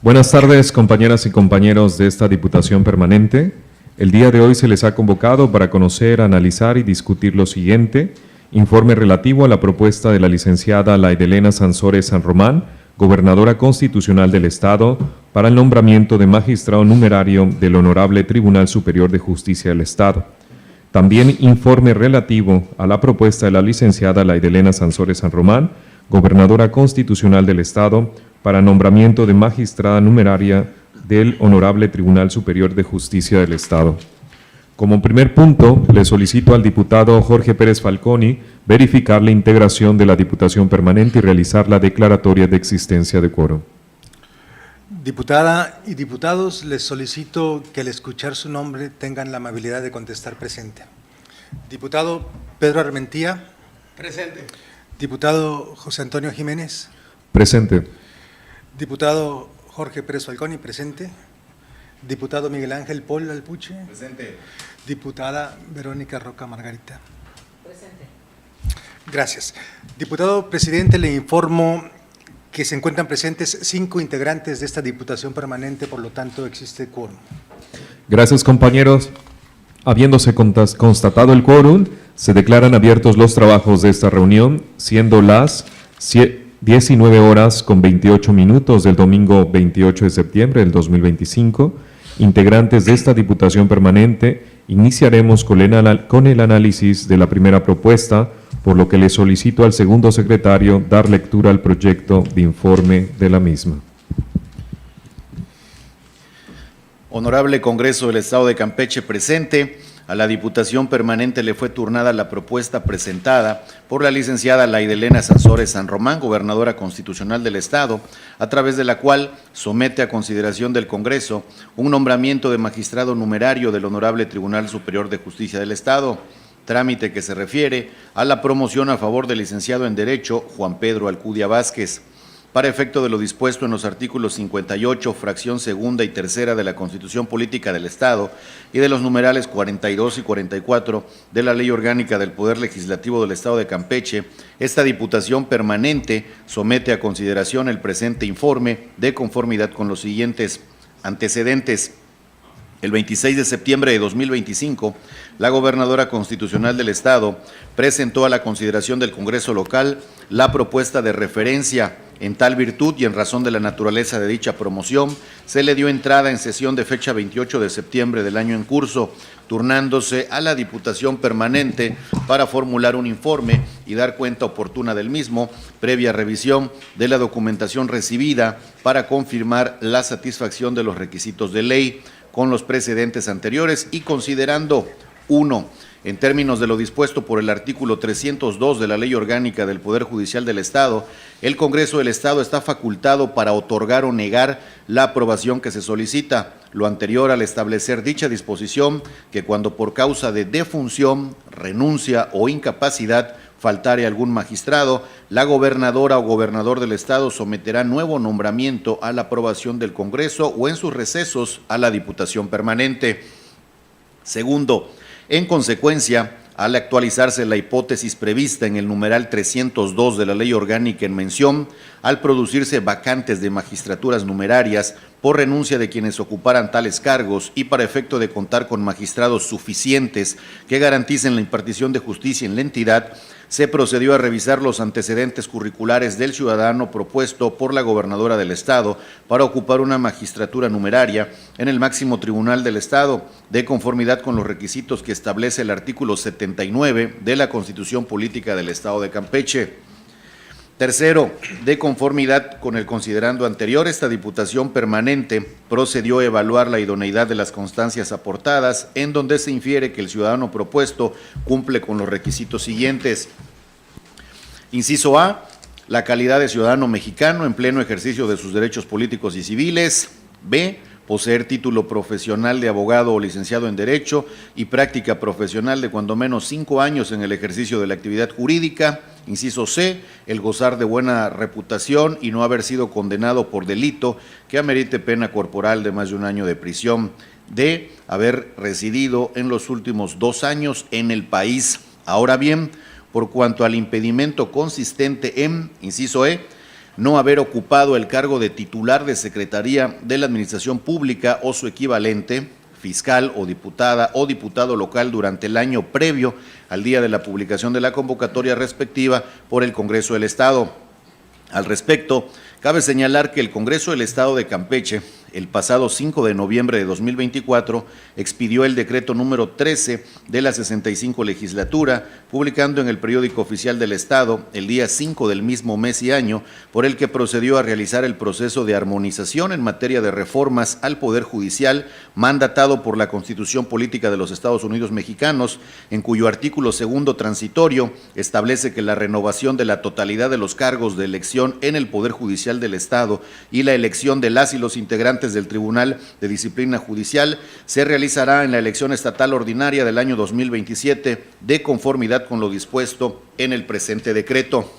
Buenas tardes, compañeras y compañeros de esta Diputación Permanente. El día de hoy se les ha convocado para conocer, analizar y discutir lo siguiente: informe relativo a la propuesta de la licenciada Laidelena Sansores San Román, gobernadora constitucional del Estado, para el nombramiento de magistrado numerario del Honorable Tribunal Superior de Justicia del Estado. También informe relativo a la propuesta de la licenciada Laidelena Sansores San Román, gobernadora constitucional del Estado, para nombramiento de magistrada numeraria del Honorable Tribunal Superior de Justicia del Estado. Como primer punto, le solicito al diputado Jorge Pérez Falconi verificar la integración de la Diputación Permanente y realizar la declaratoria de existencia de quórum. Diputada y diputados, les solicito que al escuchar su nombre tengan la amabilidad de contestar presente. Diputado Pedro Armentía. Presente. Diputado José Antonio Jiménez. Presente. Diputado Jorge Pérez Falconi, presente. Diputado Miguel Ángel Paul Alpuche. Presente. Diputada Verónica Roca Margarita. Presente. Gracias. Diputado presidente, le informo que se encuentran presentes 5 integrantes de esta Diputación Permanente, por lo tanto existe quórum. Gracias, compañeros. Habiéndose constatado el quórum, se declaran abiertos los trabajos de esta reunión, siendo las 19 horas con 28 minutos del domingo 28 de septiembre del 2025. Integrantes de esta Diputación Permanente, iniciaremos con el análisis de la primera propuesta, por lo que le solicito al segundo secretario dar lectura al proyecto de informe de la misma. Honorable Congreso del Estado de Campeche presente, a la Diputación Permanente le fue turnada la propuesta presentada por la licenciada Laidelena Sansores San Román, gobernadora constitucional del Estado, a través de la cual somete a consideración del Congreso un nombramiento de magistrado numerario del Honorable Tribunal Superior de Justicia del Estado, trámite que se refiere a la promoción a favor del licenciado en Derecho Juan Pedro Alcudia Vázquez. Para efecto de lo dispuesto en los artículos 58, fracción segunda y tercera de la Constitución Política del Estado y de los numerales 42 y 44 de la Ley Orgánica del Poder Legislativo del Estado de Campeche, esta Diputación Permanente somete a consideración el presente informe de conformidad con los siguientes antecedentes. El 26 de septiembre de 2025, la gobernadora constitucional del Estado presentó a la consideración del Congreso local la propuesta de referencia. En tal virtud y en razón de la naturaleza de dicha promoción, se le dio entrada en sesión de fecha 28 de septiembre del año en curso, turnándose a la Diputación Permanente para formular un informe y dar cuenta oportuna del mismo, previa revisión de la documentación recibida para confirmar la satisfacción de los requisitos de ley con los precedentes anteriores y considerando: 1. En términos de lo dispuesto por el artículo 302 de la Ley Orgánica del Poder Judicial del Estado, el Congreso del Estado está facultado para otorgar o negar la aprobación que se solicita, lo anterior al establecer dicha disposición, que cuando por causa de defunción, renuncia o incapacidad faltare algún magistrado, la gobernadora o gobernador del Estado someterá nuevo nombramiento a la aprobación del Congreso o en sus recesos a la Diputación Permanente. Segundo, en consecuencia, al actualizarse la hipótesis prevista en el numeral 302 de la Ley Orgánica en mención, al producirse vacantes de magistraturas numerarias por renuncia de quienes ocuparan tales cargos y para efecto de contar con magistrados suficientes que garanticen la impartición de justicia en la entidad, se procedió a revisar los antecedentes curriculares del ciudadano propuesto por la gobernadora del Estado para ocupar una magistratura numeraria en el máximo tribunal del Estado, de conformidad con los requisitos que establece el artículo 79 de la Constitución Política del Estado de Campeche. Tercero, de conformidad con el considerando anterior, esta Diputación Permanente procedió a evaluar la idoneidad de las constancias aportadas, en donde se infiere que el ciudadano propuesto cumple con los requisitos siguientes. Inciso A, la calidad de ciudadano mexicano en pleno ejercicio de sus derechos políticos y civiles. B, poseer título profesional de abogado o licenciado en Derecho y práctica profesional de cuando menos 5 años en el ejercicio de la actividad jurídica. Inciso C, el gozar de buena reputación y no haber sido condenado por delito que amerite pena corporal de más de 1 año de prisión. D, haber residido en los últimos 2 años en el país. Ahora bien, por cuanto al impedimento consistente en, inciso E, no haber ocupado el cargo de titular de Secretaría de la Administración Pública o su equivalente, fiscal o diputado local durante el año previo al día de la publicación de la convocatoria respectiva por el Congreso del Estado. Al respecto, cabe señalar que el Congreso del Estado de Campeche, el pasado 5 de noviembre de 2024, expidió el decreto número 13 de la 65 legislatura, publicando en el Periódico Oficial del Estado el día 5 del mismo mes y año, por el que procedió a realizar el proceso de armonización en materia de reformas al Poder Judicial, mandatado por la Constitución Política de los Estados Unidos Mexicanos, en cuyo artículo segundo transitorio establece que la renovación de la totalidad de los cargos de elección en el Poder Judicial del Estado y la elección de las y los integrantes del Tribunal de Disciplina Judicial se realizará en la elección estatal ordinaria del año 2027, de conformidad con lo dispuesto en el presente decreto.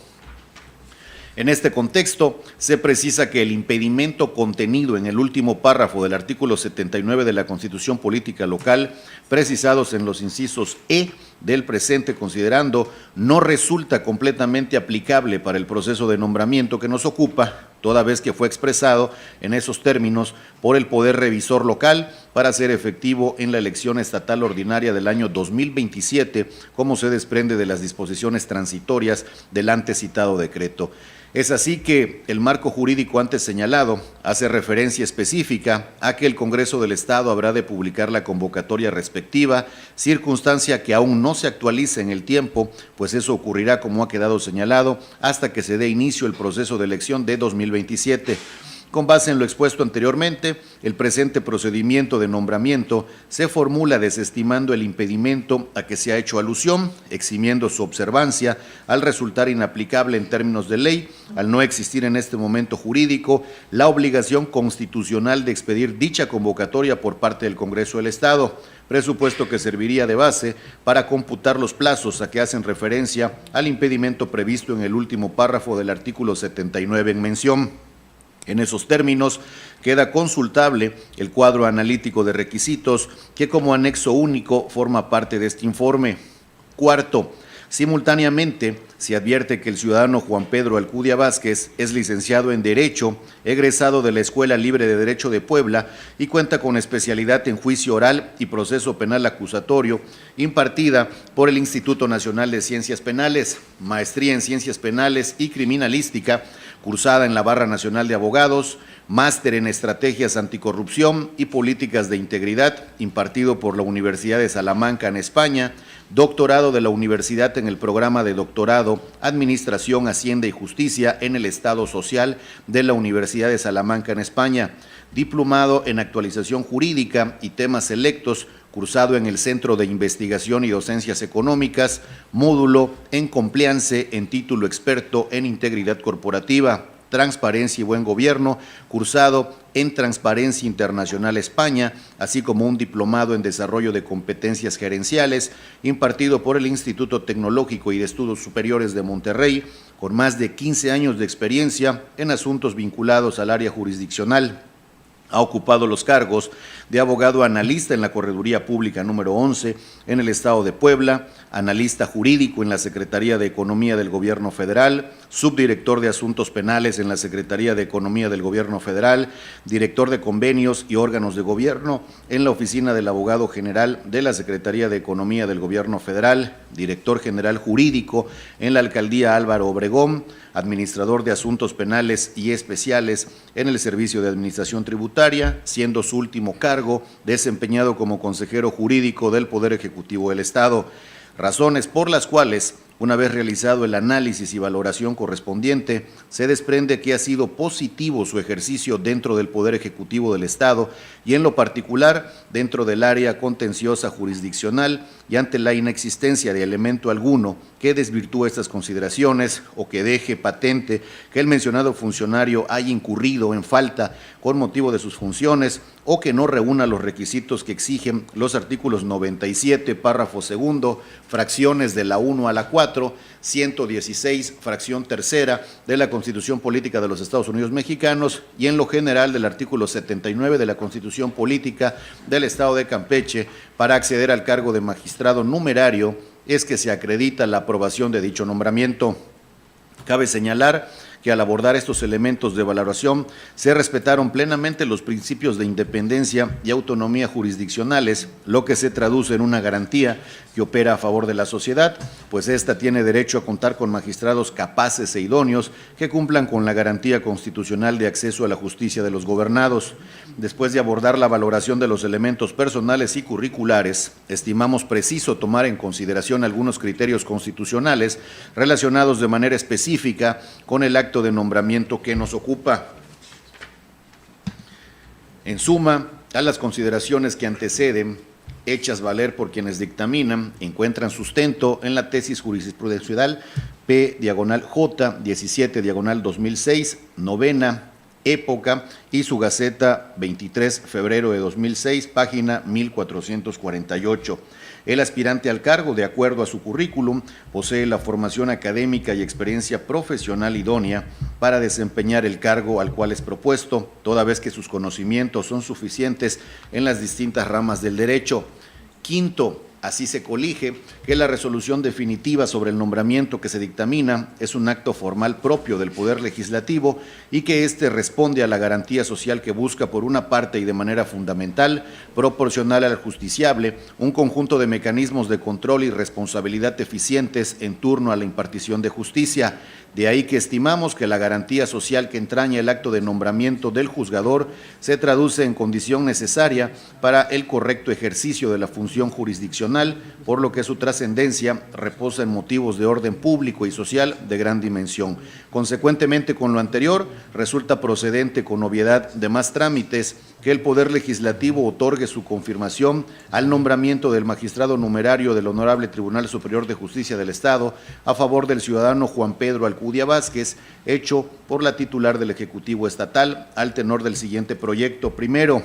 En este contexto, se precisa que el impedimento contenido en el último párrafo del artículo 79 de la Constitución Política Local, precisados en los incisos E del presente considerando, no resulta completamente aplicable para el proceso de nombramiento que nos ocupa, toda vez que fue expresado en esos términos por el Poder Revisor Local para ser efectivo en la elección estatal ordinaria del año 2027, como se desprende de las disposiciones transitorias del antes citado decreto. Es así que el marco jurídico antes señalado hace referencia específica a que el Congreso del Estado habrá de publicar la convocatoria respectiva, circunstancia que aún no se actualiza en el tiempo, pues eso ocurrirá, como ha quedado señalado, hasta que se dé inicio el proceso de elección de 2027. Con base en lo expuesto anteriormente, el presente procedimiento de nombramiento se formula desestimando el impedimento a que se ha hecho alusión, eximiendo su observancia al resultar inaplicable en términos de ley, al no existir en este momento jurídico la obligación constitucional de expedir dicha convocatoria por parte del Congreso del Estado, presupuesto que serviría de base para computar los plazos a que hacen referencia al impedimento previsto en el último párrafo del artículo 79 en mención. En esos términos, queda consultable el cuadro analítico de requisitos que como anexo único forma parte de este informe. Cuarto, simultáneamente se advierte que el ciudadano Juan Pedro Alcudia Vázquez es licenciado en Derecho, egresado de la Escuela Libre de Derecho de Puebla y cuenta con especialidad en Juicio Oral y Proceso Penal Acusatorio, impartida por el Instituto Nacional de Ciencias Penales, maestría en Ciencias Penales y Criminalística, cursada en la Barra Nacional de Abogados, máster en Estrategias Anticorrupción y Políticas de Integridad, impartido por la Universidad de Salamanca en España, doctorado de la universidad en el programa de doctorado Administración, Hacienda y Justicia en el Estado Social de la Universidad de Salamanca en España, diplomado en Actualización Jurídica y Temas Selectos, cursado en el Centro de Investigación y Docencias Económicas, módulo en Compliance en título experto en Integridad Corporativa, Transparencia y Buen Gobierno, cursado en Transparencia Internacional España, así como un diplomado en Desarrollo de Competencias Gerenciales, impartido por el Instituto Tecnológico y de Estudios Superiores de Monterrey, con más de 15 años de experiencia en asuntos vinculados al área jurisdiccional. Ha ocupado los cargos de abogado analista en la Correduría Pública número 11 en el Estado de Puebla, analista jurídico en la Secretaría de Economía del Gobierno Federal, subdirector de Asuntos Penales en la Secretaría de Economía del Gobierno Federal, director de Convenios y Órganos de Gobierno en la Oficina del Abogado General de la Secretaría de Economía del Gobierno Federal, director general jurídico en la Alcaldía Álvaro Obregón, administrador de Asuntos Penales y Especiales en el Servicio de Administración Tributaria, siendo su último cargo desempeñado como consejero jurídico del Poder Ejecutivo del Estado, razones por las cuales, una vez realizado el análisis y valoración correspondiente, se desprende que ha sido positivo su ejercicio dentro del Poder Ejecutivo del Estado y en lo particular dentro del área contenciosa jurisdiccional y ante la inexistencia de elemento alguno que desvirtúe estas consideraciones o que deje patente que el mencionado funcionario haya incurrido en falta con motivo de sus funciones o que no reúna los requisitos que exigen los artículos 97, párrafo segundo, fracciones de la 1 a la 4, 116, fracción tercera de la Constitución Política de los Estados Unidos Mexicanos y en lo general del artículo 79 de la Constitución Política del Estado de Campeche para acceder al cargo de magistrado numerario es que se acredita la aprobación de dicho nombramiento. Cabe señalar que al abordar estos elementos de valoración se respetaron plenamente los principios de independencia y autonomía jurisdiccionales, lo que se traduce en una garantía que opera a favor de la sociedad, pues ésta tiene derecho a contar con magistrados capaces e idóneos que cumplan con la garantía constitucional de acceso a la justicia de los gobernados. Después de abordar la valoración de los elementos personales y curriculares, estimamos preciso tomar en consideración algunos criterios constitucionales relacionados de manera específica con el acto de nombramiento que nos ocupa. En suma, a las consideraciones que anteceden, hechas valer por quienes dictaminan, encuentran sustento en la tesis jurisprudencial P/J 17/2006, novena época, y su Gaceta 23 febrero de 2006, página 1448. El aspirante al cargo, de acuerdo a su currículum, posee la formación académica y experiencia profesional idónea para desempeñar el cargo al cual es propuesto, toda vez que sus conocimientos son suficientes en las distintas ramas del derecho. Quinto, así se colige que la resolución definitiva sobre el nombramiento que se dictamina es un acto formal propio del Poder Legislativo y que éste responde a la garantía social que busca, por una parte y de manera fundamental, proporcional al justiciable, un conjunto de mecanismos de control y responsabilidad eficientes en torno a la impartición de justicia. De ahí que estimamos que la garantía social que entraña el acto de nombramiento del juzgador se traduce en condición necesaria para el correcto ejercicio de la función jurisdiccional, por lo que su trascendencia reposa en motivos de orden público y social de gran dimensión. Consecuentemente, con lo anterior, resulta procedente con obviedad de más trámites que el Poder Legislativo otorgue su confirmación al nombramiento del magistrado numerario del Honorable Tribunal Superior de Justicia del Estado a favor del ciudadano Juan Pedro Alcudia Vázquez, hecho por la titular del Ejecutivo Estatal, al tenor del siguiente proyecto. Primero,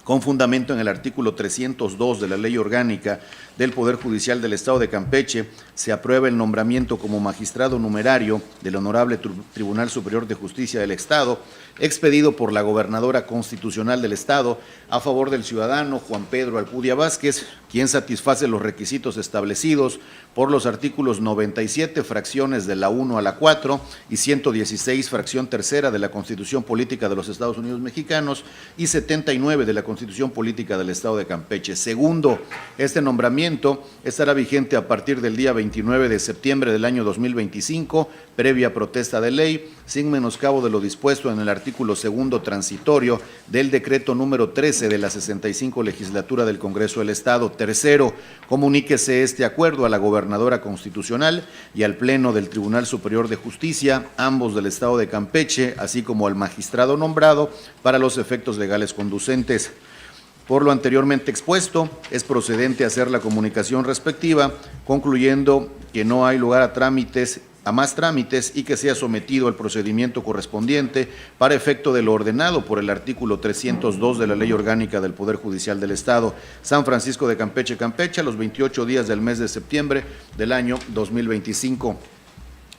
con fundamento en el artículo 302 de la Ley Orgánica del Poder Judicial del Estado de Campeche, se aprueba el nombramiento como magistrado numerario del Honorable Tribunal Superior de Justicia del Estado, expedido por la Gobernadora Constitucional del Estado a favor del ciudadano Juan Pedro Alcudia Vázquez, quien satisface los requisitos establecidos por los artículos 97, fracciones de la 1 a la 4 y 116, fracción tercera de la Constitución Política de los Estados Unidos Mexicanos y 79 de la Constitución Política del Estado de Campeche. Segundo, este nombramiento estará vigente a partir del día 29 de septiembre del año 2025, previa protesta de ley, sin menoscabo de lo dispuesto en el artículo segundo transitorio del decreto número 13 de la 65 legislatura del Congreso del Estado. Tercero, comuníquese este acuerdo a la Gobernadora Constitucional y al Pleno del Tribunal Superior de Justicia, ambos del Estado de Campeche, así como al magistrado nombrado para los efectos legales conducentes. Por lo anteriormente expuesto, es procedente hacer la comunicación respectiva, concluyendo que no hay lugar a más trámites y que sea sometido al procedimiento correspondiente para efecto de lo ordenado por el artículo 302 de la Ley Orgánica del Poder Judicial del Estado. San Francisco de Campeche, Campeche, a los 28 días del mes de septiembre del año 2025.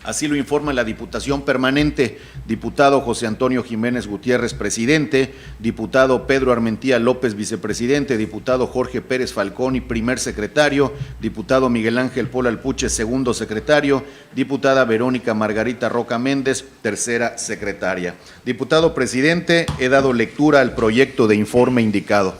Así lo informa la Diputación Permanente, diputado José Antonio Jiménez Gutiérrez, presidente, diputado Pedro Armentía López, vicepresidente, diputado Jorge Pérez Falconi, primer secretario, diputado Miguel Ángel Pola Alpuche, segundo secretario, diputada Verónica Margarita Roca Méndez, tercera secretaria. Diputado presidente, he dado lectura al proyecto de informe indicado.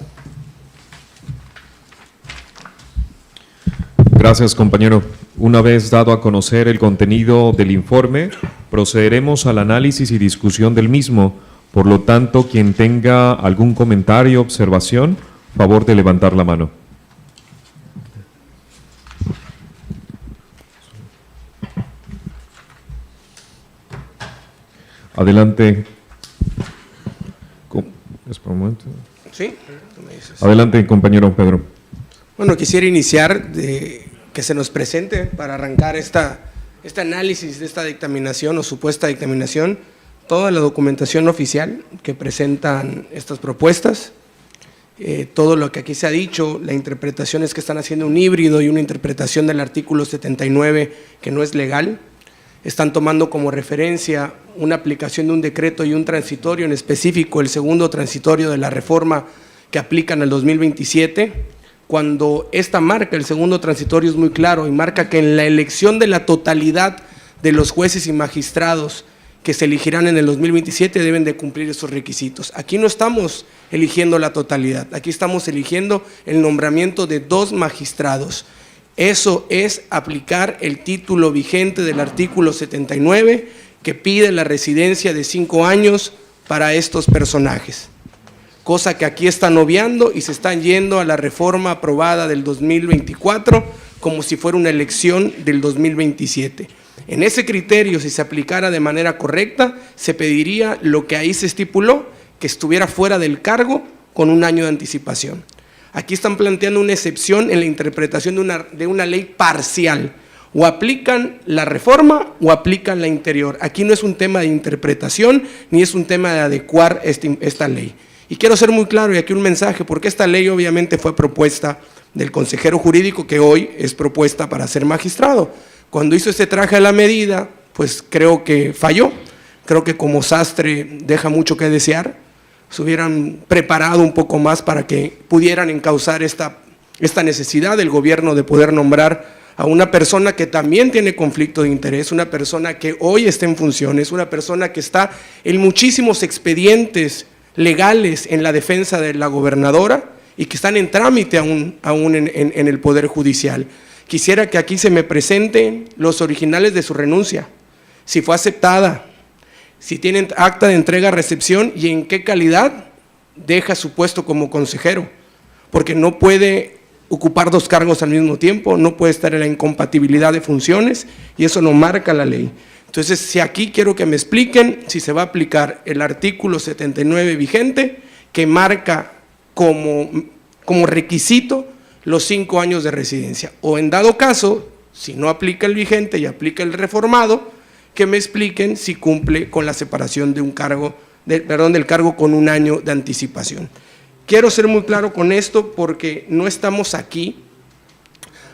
Gracias, compañero. Una vez dado a conocer el contenido del informe, procederemos al análisis y discusión del mismo. Por lo tanto, quien tenga algún comentario o observación, favor de levantar la mano. Adelante. Espera un momento. Sí. Adelante, compañero Pedro. Bueno, quisiera iniciar que se nos presente para arrancar este análisis de esta dictaminación o supuesta dictaminación, toda la documentación oficial que presentan estas propuestas, todo lo que aquí se ha dicho, la interpretación es que están haciendo un híbrido y una interpretación del artículo 79 que no es legal, están tomando como referencia una aplicación de un decreto y un transitorio, en específico el segundo transitorio de la reforma que aplican al 2027, cuando esta marca, el segundo transitorio es muy claro y marca que en la elección de la totalidad de los jueces y magistrados que se elegirán en el 2027 deben de cumplir esos requisitos. Aquí no estamos eligiendo la totalidad, aquí estamos eligiendo el nombramiento de 2 magistrados. Eso es aplicar el título vigente del artículo 79 que pide la residencia de 5 años para estos personajes, cosa que aquí están obviando y se están yendo a la reforma aprobada del 2024 como si fuera una elección del 2027. En ese criterio, si se aplicara de manera correcta, se pediría lo que ahí se estipuló, que estuviera fuera del cargo con 1 año de anticipación. Aquí están planteando una excepción en la interpretación de una ley parcial. O aplican la reforma o aplican la interior. Aquí no es un tema de interpretación ni es un tema de adecuar esta ley. Y quiero ser muy claro y aquí un mensaje, porque esta ley obviamente fue propuesta del consejero jurídico que hoy es propuesta para ser magistrado. Cuando hizo este traje a la medida, pues creo que falló. Creo que como sastre deja mucho que desear. Se hubieran preparado un poco más para que pudieran encauzar esta necesidad del gobierno de poder nombrar a una persona que también tiene conflicto de interés, una persona que hoy está en funciones, una persona que está en muchísimos expedientes legales en la defensa de la gobernadora y que están en trámite aún en el Poder Judicial. Quisiera que aquí se me presenten los originales de su renuncia, si fue aceptada, si tienen acta de entrega-recepción y en qué calidad deja su puesto como consejero, porque no puede ocupar 2 cargos al mismo tiempo, no puede estar en la incompatibilidad de funciones y eso lo marca la ley. Entonces, si aquí quiero que me expliquen si se va a aplicar el artículo 79 vigente que marca como requisito los 5 años de residencia, o en dado caso, si no aplica el vigente y aplica el reformado, que me expliquen si cumple con la separación de del cargo con 1 año de anticipación. Quiero ser muy claro con esto porque no estamos aquí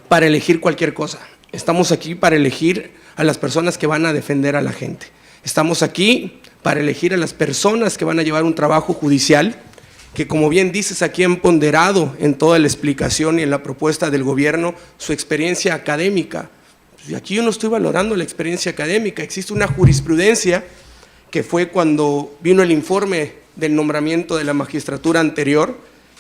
para elegir cualquier cosa. Estamos aquí para elegir a las personas que van a defender a la gente. Estamos aquí para elegir a las personas que van a llevar un trabajo judicial que, como bien dices, aquí han ponderado en toda la explicación y en la propuesta del gobierno su experiencia académica. Y aquí yo no estoy valorando la experiencia académica, existe una jurisprudencia que fue cuando vino el informe del nombramiento de la magistratura anterior,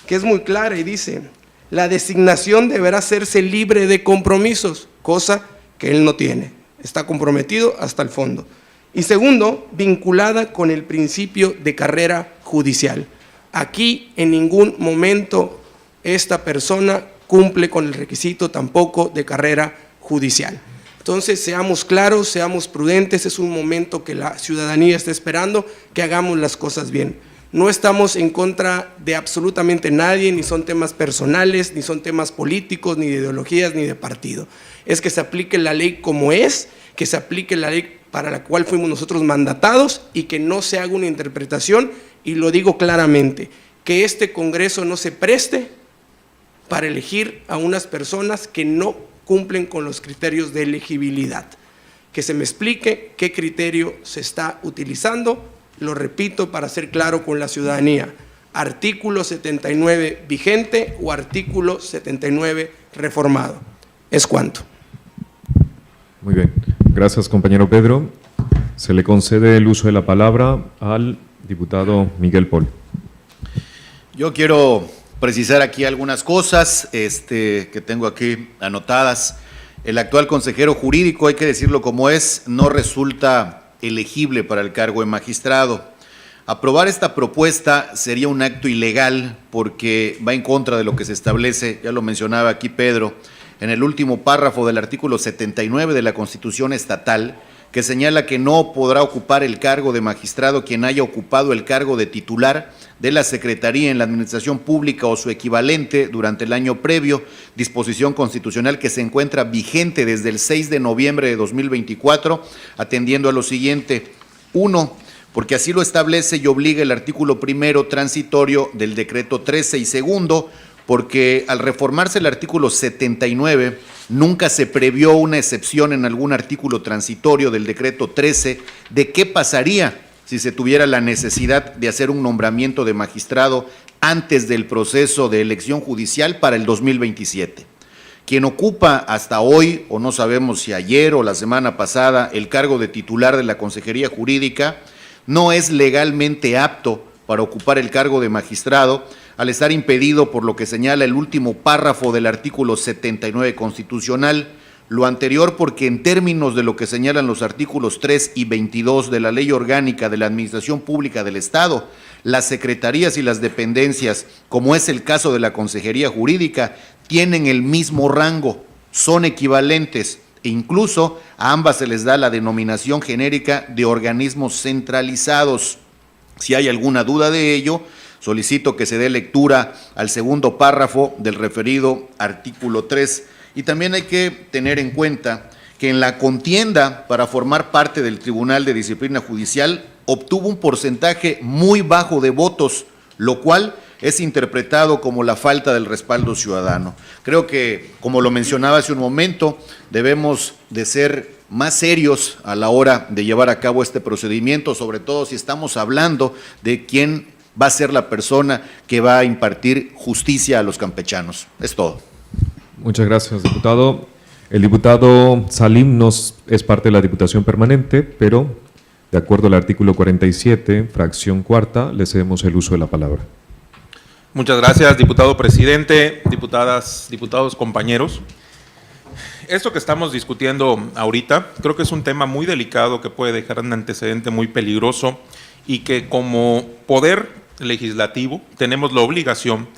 que es muy clara y dice: la designación deberá hacerse libre de compromisos, cosa que él no tiene, está comprometido hasta el fondo. Y segundo, vinculada con el principio de carrera judicial. Aquí en ningún momento esta persona cumple con el requisito tampoco de carrera judicial. Entonces, seamos claros, seamos prudentes, es un momento que la ciudadanía está esperando que hagamos las cosas bien. No estamos en contra de absolutamente nadie, ni son temas personales, ni son temas políticos, ni de ideologías, ni de partido. Es que se aplique la ley como es, que se aplique la ley para la cual fuimos nosotros mandatados y que no se haga una interpretación, y lo digo claramente, que este Congreso no se preste para elegir a unas personas que no cumplen con los criterios de elegibilidad. Que se me explique qué criterio se está utilizando, lo repito para ser claro con la ciudadanía, artículo 79 vigente o artículo 79 reformado. ¿Es cuánto? Muy bien, gracias compañero Pedro. Se le concede el uso de la palabra al diputado Miguel Pol. Yo quiero precisar aquí algunas cosas que tengo aquí anotadas. El actual consejero jurídico, hay que decirlo como es, no resulta elegible para el cargo de magistrado. Aprobar esta propuesta sería un acto ilegal porque va en contra de lo que se establece, ya lo mencionaba aquí Pedro, en el último párrafo del artículo 79 de la Constitución Estatal, que señala que no podrá ocupar el cargo de magistrado quien haya ocupado el cargo de titular de la Secretaría en la Administración Pública o su equivalente durante el año previo, disposición constitucional que se encuentra vigente desde el 6 de noviembre de 2024, atendiendo a lo siguiente. 1, porque así lo establece y obliga el artículo 1 transitorio del decreto 13, y segundo, porque al reformarse el artículo 79, nunca se previó una excepción en algún artículo transitorio del decreto 13 de qué pasaría si se tuviera la necesidad de hacer un nombramiento de magistrado antes del proceso de elección judicial para el 2027. Quien ocupa hasta hoy, o no sabemos si ayer o la semana pasada, el cargo de titular de la Consejería Jurídica, no es legalmente apto para ocupar el cargo de magistrado, al estar impedido por lo que señala el último párrafo del artículo 79 constitucional. Lo anterior porque en términos de lo que señalan los artículos 3 y 22 de la Ley Orgánica de la Administración Pública del Estado, las secretarías y las dependencias, como es el caso de la Consejería Jurídica, tienen el mismo rango, son equivalentes e incluso a ambas se les da la denominación genérica de organismos centralizados. Si hay alguna duda de ello, solicito que se dé lectura al segundo párrafo del referido artículo 3. Y también hay que tener en cuenta que en la contienda para formar parte del Tribunal de Disciplina Judicial obtuvo un porcentaje muy bajo de votos, lo cual es interpretado como la falta del respaldo ciudadano. Creo que, como lo mencionaba hace un momento, debemos de ser más serios a la hora de llevar a cabo este procedimiento, sobre todo si estamos hablando de quién va a ser la persona que va a impartir justicia a los campechanos. Es todo. Muchas gracias, diputado. El diputado Salim no es parte de la Diputación Permanente, pero de acuerdo al artículo 47, fracción cuarta, le cedemos el uso de la palabra. Muchas gracias, diputado presidente, diputadas, diputados, compañeros. Esto que estamos discutiendo ahorita, creo que es un tema muy delicado que puede dejar un antecedente muy peligroso y que como poder legislativo tenemos la obligación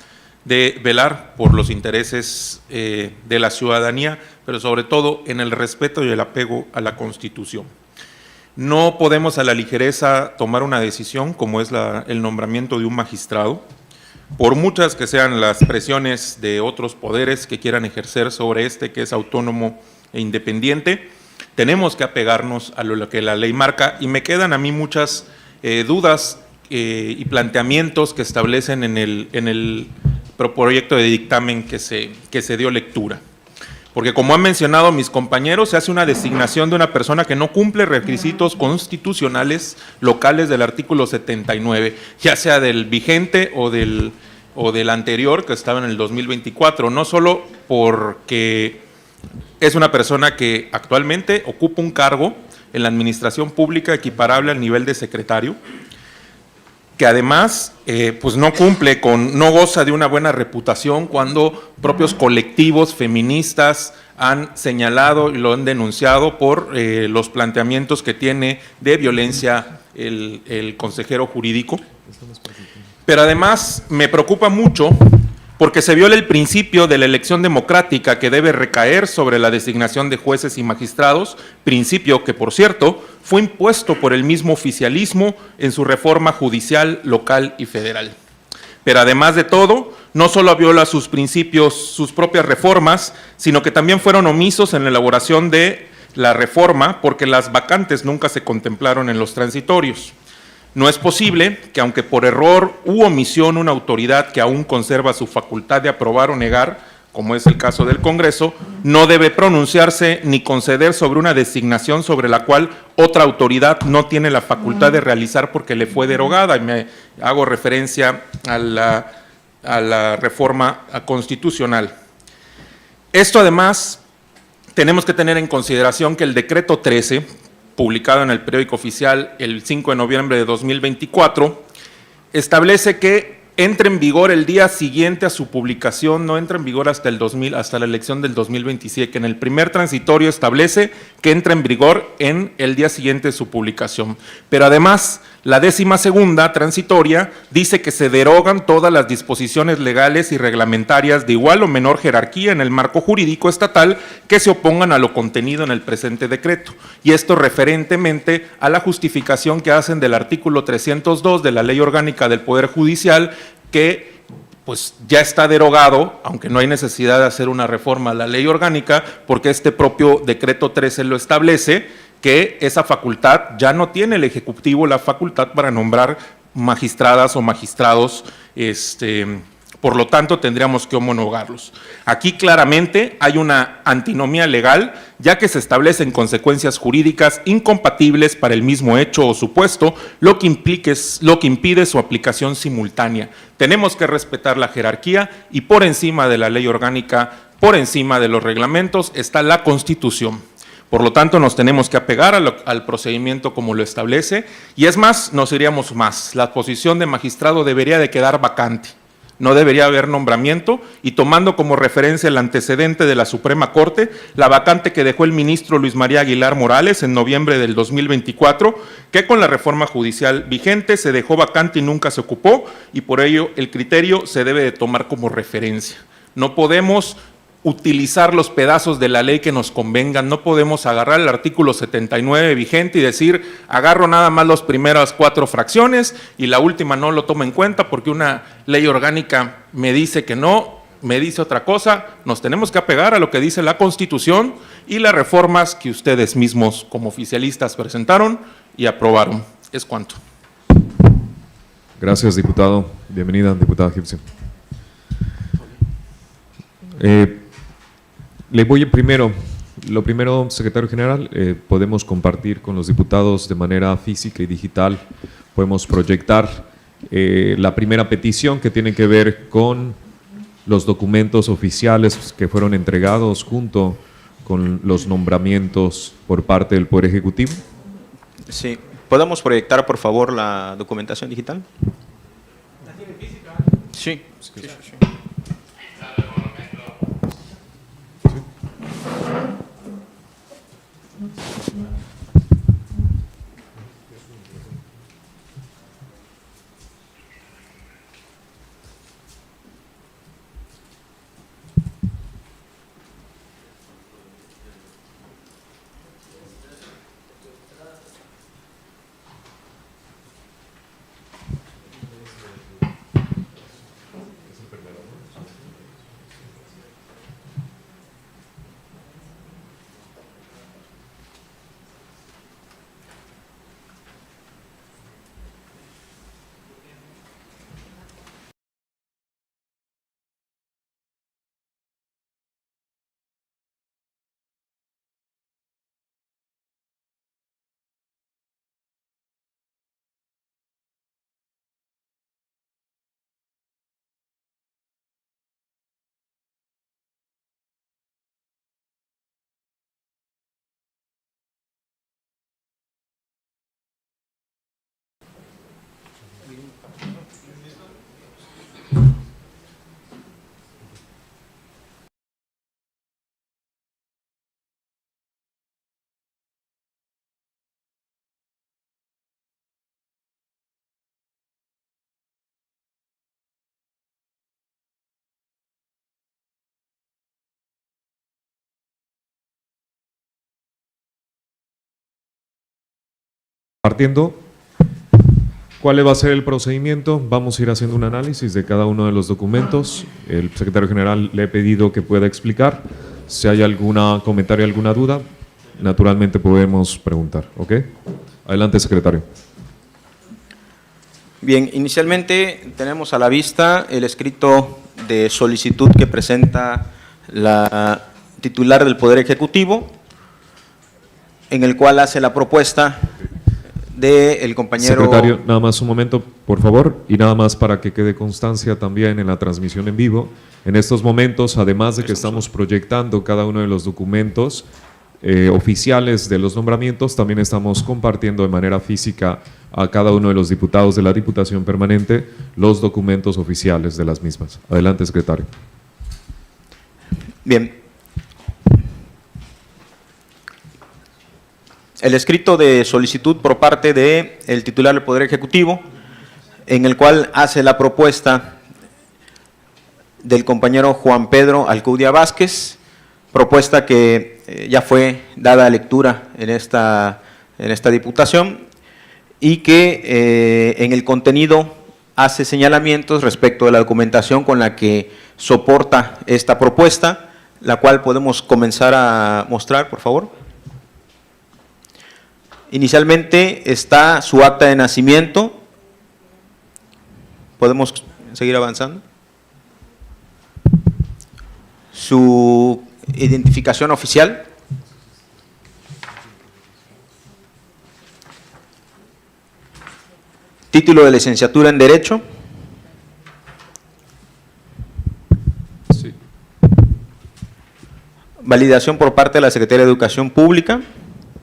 de velar por los intereses de la ciudadanía, pero sobre todo en el respeto y el apego a la Constitución. No podemos a la ligereza tomar una decisión como es el nombramiento de un magistrado, por muchas que sean las presiones de otros poderes que quieran ejercer sobre que es autónomo e independiente. Tenemos que apegarnos a lo que la ley marca y me quedan a mí muchas dudas y planteamientos que establecen en el proyecto de dictamen que se dio lectura. Porque como han mencionado mis compañeros, se hace una designación de una persona que no cumple requisitos constitucionales locales del artículo 79, ya sea del vigente o del anterior que estaba en el 2024, no solo porque es una persona que actualmente ocupa un cargo en la administración pública equiparable al nivel de secretario, que además pues no goza de una buena reputación cuando propios colectivos feministas han señalado y lo han denunciado por los planteamientos que tiene de violencia el consejero jurídico. Pero además me preocupa mucho porque se viola el principio de la elección democrática que debe recaer sobre la designación de jueces y magistrados, principio que, por cierto, fue impuesto por el mismo oficialismo en su reforma judicial local y federal. Pero además de todo, no solo viola sus principios, sus propias reformas, sino que también fueron omisos en la elaboración de la reforma porque las vacantes nunca se contemplaron en los transitorios. No es posible que, aunque por error u omisión una autoridad que aún conserva su facultad de aprobar o negar, como es el caso del Congreso, no debe pronunciarse ni conceder sobre una designación sobre la cual otra autoridad no tiene la facultad de realizar porque le fue derogada. Y me hago referencia a la reforma constitucional. Esto además tenemos que tener en consideración que el decreto 13, publicado en el periódico oficial el 5 de noviembre de 2024, establece que entra en vigor el día siguiente a su publicación, no entra en vigor hasta la elección del 2027, que en el primer transitorio establece que entra en vigor en el día siguiente de su publicación. Pero además, la 12ª transitoria dice que se derogan todas las disposiciones legales y reglamentarias de igual o menor jerarquía en el marco jurídico estatal que se opongan a lo contenido en el presente decreto. Y esto referentemente a la justificación que hacen del artículo 302 de la Ley Orgánica del Poder Judicial, que pues ya está derogado, aunque no hay necesidad de hacer una reforma a la ley orgánica, porque este propio decreto 13 lo establece, que esa facultad ya no tiene el Ejecutivo la facultad para nombrar magistradas o magistrados, por lo tanto tendríamos que homologarlos. Aquí claramente hay una antinomía legal, ya que se establecen consecuencias jurídicas incompatibles para el mismo hecho o supuesto, lo que impide su aplicación simultánea. Tenemos que respetar la jerarquía y por encima de la ley orgánica por encima de los reglamentos está la Constitución. Por lo tanto, nos tenemos que apegar al procedimiento como lo establece, y es más, nos iríamos más. La posición de magistrado debería de quedar vacante, no debería haber nombramiento, y tomando como referencia el antecedente de la Suprema Corte, la vacante que dejó el ministro Luis María Aguilar Morales en noviembre del 2024, que con la reforma judicial vigente se dejó vacante y nunca se ocupó, y por ello el criterio se debe de tomar como referencia. No podemos utilizar los pedazos de la ley que nos convengan, no podemos agarrar el artículo 79 vigente y decir, agarro nada más las primeras 4 fracciones y la última no lo tomo en cuenta porque una ley orgánica me dice que no, me dice otra cosa. Nos tenemos que apegar a lo que dice la Constitución y las reformas que ustedes mismos como oficialistas presentaron y aprobaron. Es cuanto. Gracias, diputado. Bienvenida, diputada Gibson. Lo primero, secretario general, podemos compartir con los diputados de manera física y digital, podemos proyectar la primera petición que tiene que ver con los documentos oficiales que fueron entregados junto con los nombramientos por parte del Poder Ejecutivo. Sí, ¿podemos proyectar por favor la documentación digital? ¿La tiene física? Sí. Partiendo, ¿cuál va a ser el procedimiento? Vamos a ir haciendo un análisis de cada uno de los documentos. El secretario general le he pedido que pueda explicar. Si hay algún comentario, alguna duda, naturalmente podemos preguntar. ¿Ok? Adelante, secretario. Bien, inicialmente tenemos a la vista el escrito de solicitud que presenta la titular del Poder Ejecutivo, en el cual hace la propuesta del compañero… Secretario, nada más un momento, por favor, y nada más para que quede constancia también en la transmisión en vivo. En estos momentos, además de que estamos proyectando cada uno de los documentos oficiales de los nombramientos, también estamos compartiendo de manera física a cada uno de los diputados de la Diputación Permanente los documentos oficiales de las mismas. Adelante, secretario. Bien. El escrito de solicitud por parte del titular del Poder Ejecutivo, en el cual hace la propuesta del compañero Juan Pedro Alcudia Vázquez, propuesta que ya fue dada lectura en esta diputación y que en el contenido hace señalamientos respecto de la documentación con la que soporta esta propuesta, la cual podemos comenzar a mostrar, por favor. Inicialmente está su acta de nacimiento. ¿Podemos seguir avanzando? Su identificación oficial. Título de licenciatura en Derecho. Sí. validación por parte de la Secretaría de Educación Pública.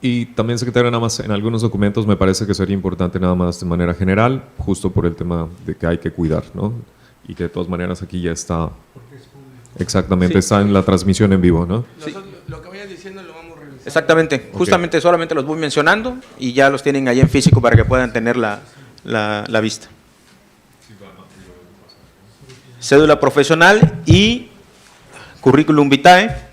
Y también, secretario, nada más en algunos documentos me parece que sería importante nada más de manera general, justo por el tema de que hay que cuidar, ¿no? Y que de todas maneras aquí ya está, exactamente, Sí. está en la transmisión en vivo, ¿no? Sí. Lo que vayas diciendo lo vamos realizando. Exactamente, justamente solamente los voy mencionando y ya los tienen ahí en físico para que puedan tener la vista. Cédula profesional y currículum vitae.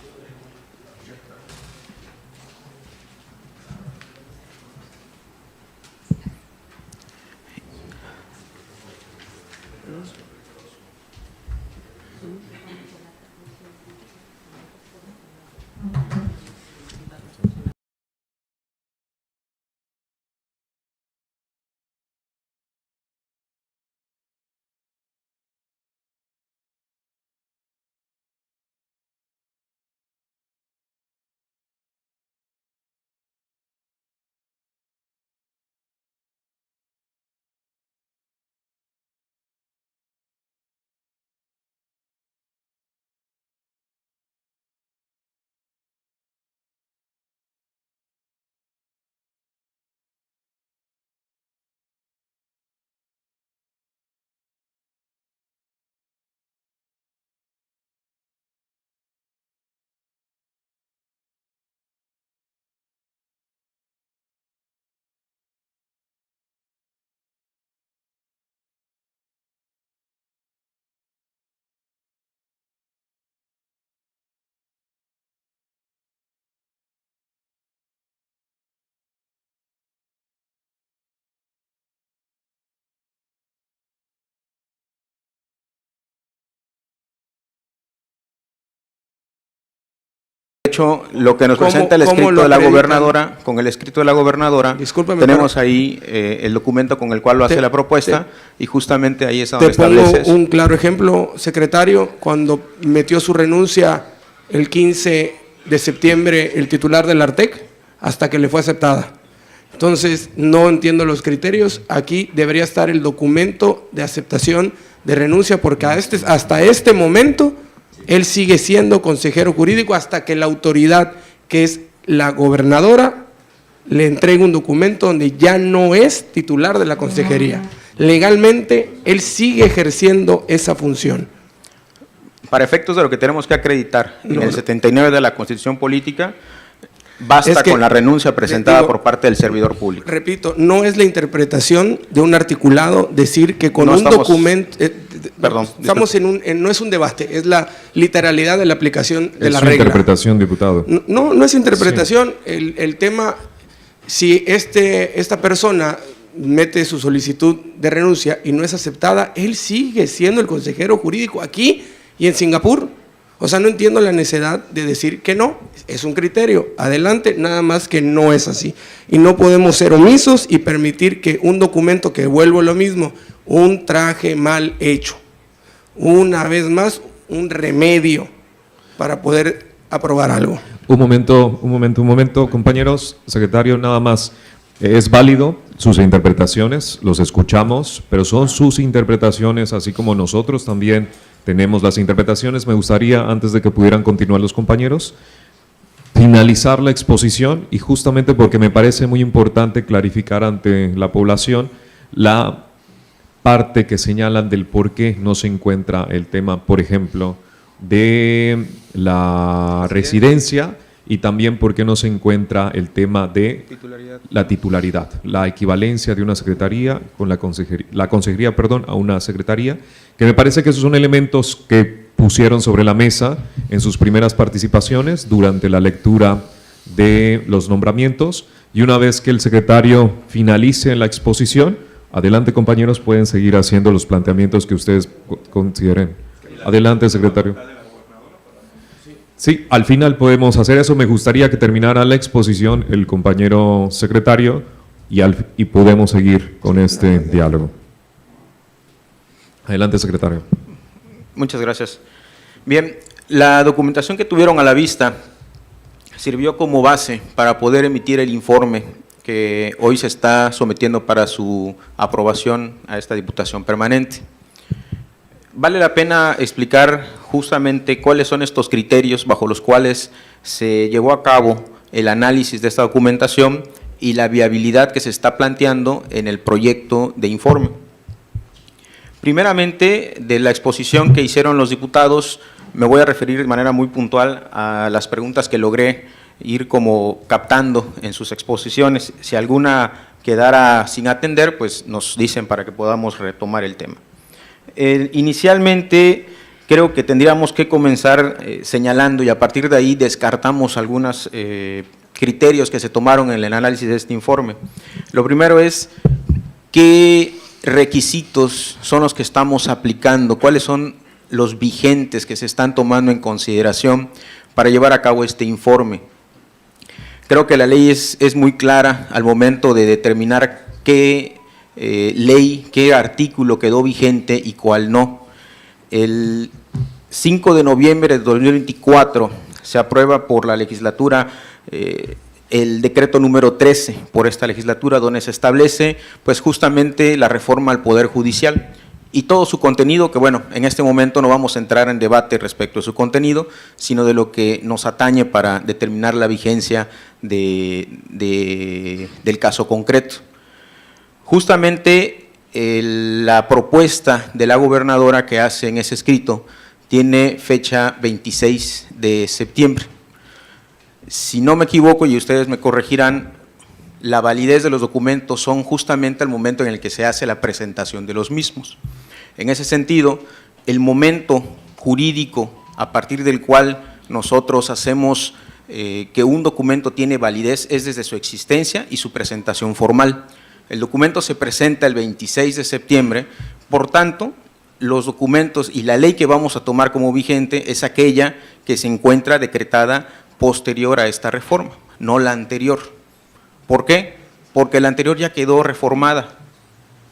De hecho, lo que nos ¿Cómo- presenta el cómo escrito lo de la acreditan? gobernadora, con el escrito de la gobernadora, Discúlpame, tenemos ahí el documento con el cual lo hace Te- la propuesta y justamente ahí es Te donde pongo estableces. un claro ejemplo, secretario, cuando metió su renuncia el 15 de septiembre el titular del Artec, hasta que le fue aceptada. Entonces, no entiendo los criterios. Aquí debería estar el documento de aceptación de renuncia, porque hasta este momento él sigue siendo consejero jurídico hasta que la autoridad, que es la gobernadora, le entregue un documento donde ya no es titular de la consejería. Legalmente, él sigue ejerciendo esa función. Para efectos de lo que tenemos que acreditar en No, el no. 79 de la Constitución Política, basta Es que, con la renuncia presentada digo, por parte del servidor público. Repito, no es la interpretación de un articulado decir que con No un estamos- documento... Perdón, estamos no es un debate, es la literalidad de la aplicación de Es la su regla. interpretación, diputado. No es interpretación. El tema, si esta persona mete su solicitud de renuncia y no es aceptada, él sigue siendo el consejero jurídico aquí y en Singapur. O sea, no entiendo la necesidad de decir que no, es un criterio, adelante, nada más que no es así. Y no podemos ser omisos y permitir que un documento, que vuelvo a lo mismo, un traje mal hecho, una vez más, un remedio para poder aprobar algo. Un momento, compañeros, secretario, nada más. Es válido sus interpretaciones, los escuchamos, pero son sus interpretaciones, así como nosotros también tenemos las interpretaciones. Me gustaría, antes de que pudieran continuar los compañeros, finalizar la exposición, y justamente porque me parece muy importante clarificar ante la población la parte que señalan del por qué no se encuentra el tema, por ejemplo, de la residencia, y también por qué no se encuentra el tema de la titularidad, la equivalencia de una secretaría con la consejería, a una secretaría, que me parece que esos son elementos que pusieron sobre la mesa en sus primeras participaciones durante la lectura de los nombramientos, y una vez que el secretario finalice la exposición, adelante, compañeros, pueden seguir haciendo los planteamientos que ustedes consideren. Adelante, secretario. Sí, al final podemos hacer eso. Me gustaría que terminara la exposición el compañero secretario y podemos seguir con este diálogo. Adelante, secretario. Muchas gracias. Bien, la documentación que tuvieron a la vista sirvió como base para poder emitir el informe que hoy se está sometiendo para su aprobación a esta Diputación Permanente. vale la pena explicar justamente cuáles son estos criterios bajo los cuales se llevó a cabo el análisis de esta documentación y la viabilidad que se está planteando en el proyecto de informe. Primeramente, de la exposición que hicieron los diputados, me voy a referir de manera muy puntual a las preguntas que logré ir como captando en sus exposiciones. Si alguna quedara sin atender, pues nos dicen para que podamos retomar el tema. Inicialmente, creo que tendríamos que comenzar señalando y a partir de ahí descartamos algunos criterios que se tomaron en el análisis de este informe. Lo primero es qué requisitos son los que estamos aplicando, cuáles son los vigentes que se están tomando en consideración para llevar a cabo este informe. Creo que la ley es muy clara al momento de determinar qué ley, qué artículo quedó vigente y cuál no. El 5 de noviembre de 2024 se aprueba por la legislatura el decreto número 13 por esta legislatura, donde se establece pues justamente la reforma al Poder Judicial y todo su contenido, que bueno, en este momento no vamos a entrar en debate respecto a su contenido, sino de lo que nos atañe para determinar la vigencia del caso concreto. Justamente la propuesta de la gobernadora que hace en ese escrito tiene fecha 26 de septiembre. Si no me equivoco, y ustedes me corregirán, la validez de los documentos son justamente el momento en el que se hace la presentación de los mismos. En ese sentido, el momento jurídico a partir del cual nosotros hacemos que un documento tiene validez es desde su existencia y su presentación formal. El documento se presenta el 26 de septiembre, por tanto, los documentos y la ley que vamos a tomar como vigente es aquella que se encuentra decretada posterior a esta reforma, no la anterior. ¿Por qué? Porque la anterior ya quedó reformada,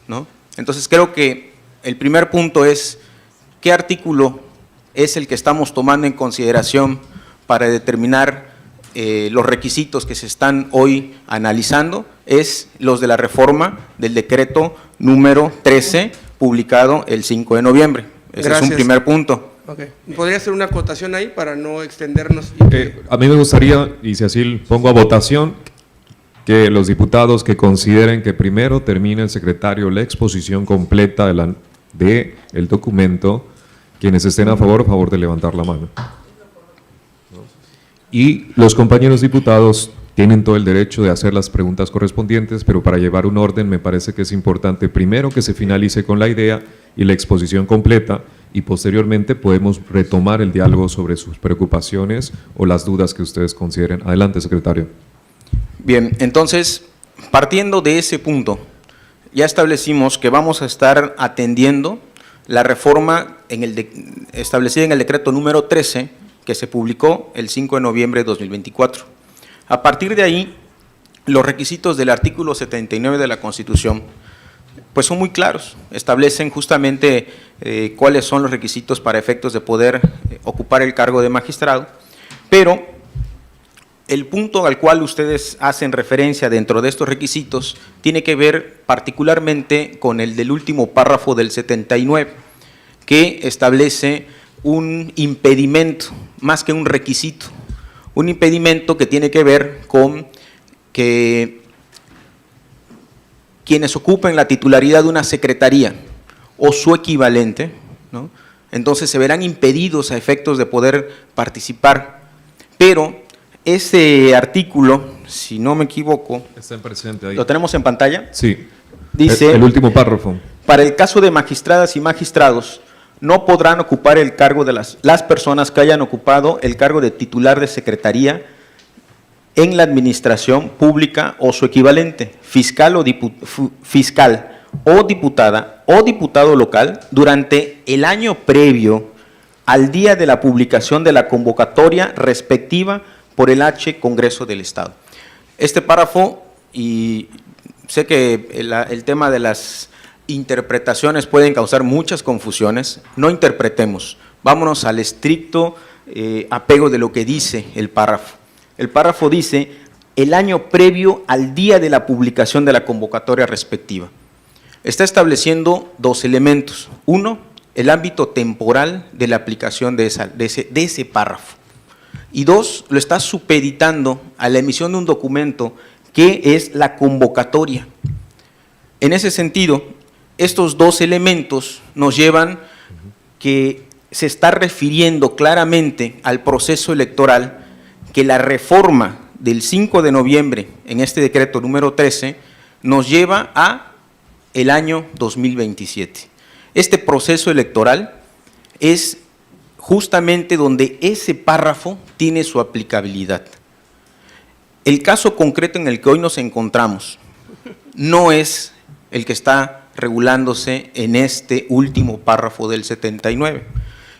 ¿no? Entonces creo que el primer punto es qué artículo es el que estamos tomando en consideración para determinar los requisitos que se están hoy analizando, es los de la reforma del decreto número 13, publicado el 5 de noviembre. Ese es un primer punto. Okay. ¿Podría hacer una acotación ahí para no extendernos? A mí me gustaría, y si así pongo a votación, que los diputados que consideren que primero termine el secretario la exposición completa del documento, quienes estén a favor de levantar la mano. Y los compañeros diputados tienen todo el derecho de hacer las preguntas correspondientes, pero para llevar un orden me parece que es importante primero que se finalice con la idea y la exposición completa y posteriormente podemos retomar el diálogo sobre sus preocupaciones o las dudas que ustedes consideren. Adelante, secretario. Bien, entonces, partiendo de ese punto, ya establecimos que vamos a estar atendiendo la reforma establecida en el decreto número 13, que se publicó el 5 de noviembre de 2024. A partir de ahí, los requisitos del artículo 79 de la Constitución pues son muy claros, establecen justamente cuáles son los requisitos para efectos de poder ocupar el cargo de magistrado, pero el punto al cual ustedes hacen referencia dentro de estos requisitos tiene que ver particularmente con el del último párrafo del 79, que establece un impedimento, más que un requisito, un impedimento que tiene que ver con que quienes ocupen la titularidad de una secretaría o su equivalente, ¿no?, entonces se verán impedidos a efectos de poder participar, pero ese artículo, si no me equivoco, Está presente ahí. ¿lo tenemos en pantalla? Sí. Dice, El último párrafo. para el caso de magistradas y magistrados, no podrán ocupar el cargo de las personas que hayan ocupado el cargo de titular de secretaría en la administración pública o su equivalente, fiscal o diputada o diputado local durante el año previo al día de la publicación de la convocatoria respectiva por el H Congreso del Estado. Este párrafo, y sé que el tema de las interpretaciones pueden causar muchas confusiones, no interpretemos, vámonos al estricto apego de lo que dice el párrafo. El párrafo dice, el año previo al día de la publicación de la convocatoria respectiva. Está estableciendo dos elementos. Uno, el ámbito temporal de la aplicación de ese párrafo. Y dos, lo está supeditando a la emisión de un documento que es la convocatoria. En ese sentido, estos dos elementos nos llevan que se está refiriendo claramente al proceso electoral, que la reforma del 5 de noviembre en este decreto número 13 nos lleva a el año 2027. Este proceso electoral es justamente donde ese párrafo tiene su aplicabilidad. El caso concreto en el que hoy nos encontramos no es el que está regulándose en este último párrafo del 79.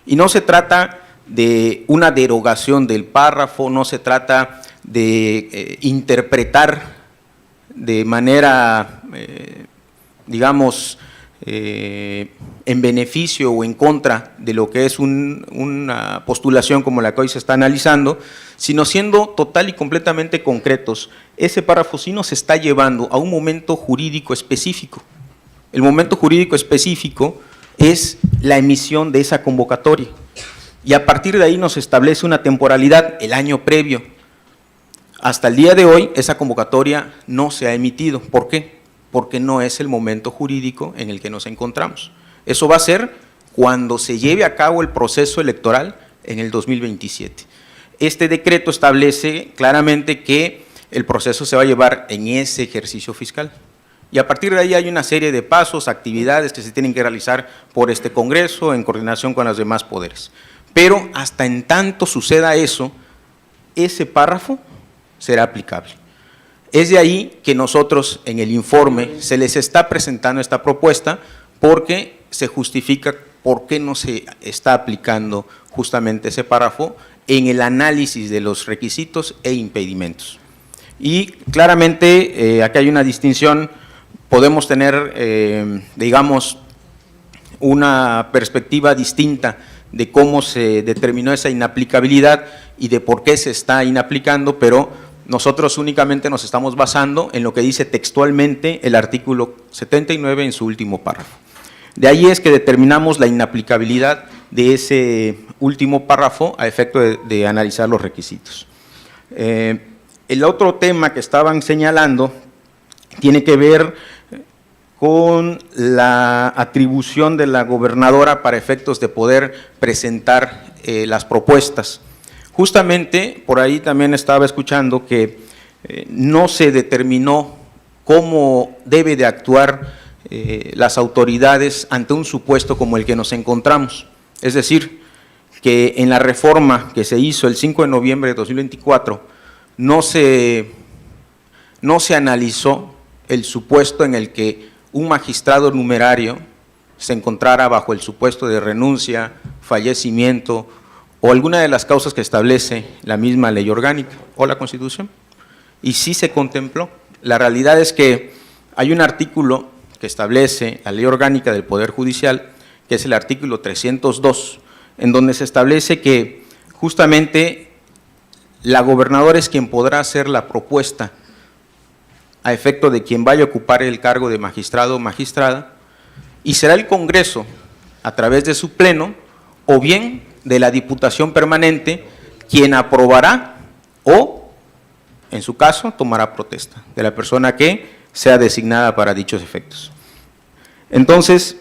Y no se trata de una derogación del párrafo, no se trata de interpretar de manera, digamos, en beneficio o en contra de lo que es una postulación como la que hoy se está analizando, sino siendo total y completamente concretos. Ese párrafo sí nos está llevando a un momento jurídico específico. El momento jurídico específico es la emisión de esa convocatoria. Y a partir de ahí nos establece una temporalidad, el año previo. Hasta el día de hoy, esa convocatoria no se ha emitido. ¿Por qué? Porque no es el momento jurídico en el que nos encontramos. Eso va a ser cuando se lleve a cabo el proceso electoral en el 2027. Este decreto establece claramente que el proceso se va a llevar en ese ejercicio fiscal. Y a partir de ahí hay una serie de pasos, actividades que se tienen que realizar por este Congreso en coordinación con los demás poderes. Pero hasta en tanto suceda eso, ese párrafo será aplicable. Es de ahí que nosotros en el informe se les está presentando esta propuesta porque se justifica por qué no se está aplicando justamente ese párrafo en el análisis de los requisitos e impedimentos. Y claramente aquí hay una distinción, podemos tener, digamos, una perspectiva distinta de cómo se determinó esa inaplicabilidad y de por qué se está inaplicando, pero nosotros únicamente nos estamos basando en lo que dice textualmente el artículo 79 en su último párrafo. De ahí es que determinamos la inaplicabilidad de ese último párrafo a efecto de analizar los requisitos. El otro tema que estaban señalando tiene que ver con la atribución de la gobernadora para efectos de poder presentar las propuestas. Justamente por ahí también estaba escuchando que no se determinó cómo debe de actuar las autoridades ante un supuesto como el que nos encontramos. Es decir, que en la reforma que se hizo el 5 de noviembre de 2024 no se analizó el supuesto en el que un magistrado numerario se encontrara bajo el supuesto de renuncia, fallecimiento o alguna de las causas que establece la misma ley orgánica o la Constitución. Y sí se contempló. La realidad es que hay un artículo que establece la ley orgánica del Poder Judicial, que es el artículo 302, en donde se establece que justamente la gobernadora es quien podrá hacer la propuesta a efecto de quien vaya a ocupar el cargo de magistrado o magistrada, y será el Congreso, a través de su pleno, o bien de la Diputación Permanente, quien aprobará o, en su caso, tomará protesta de la persona que sea designada para dichos efectos. Entonces,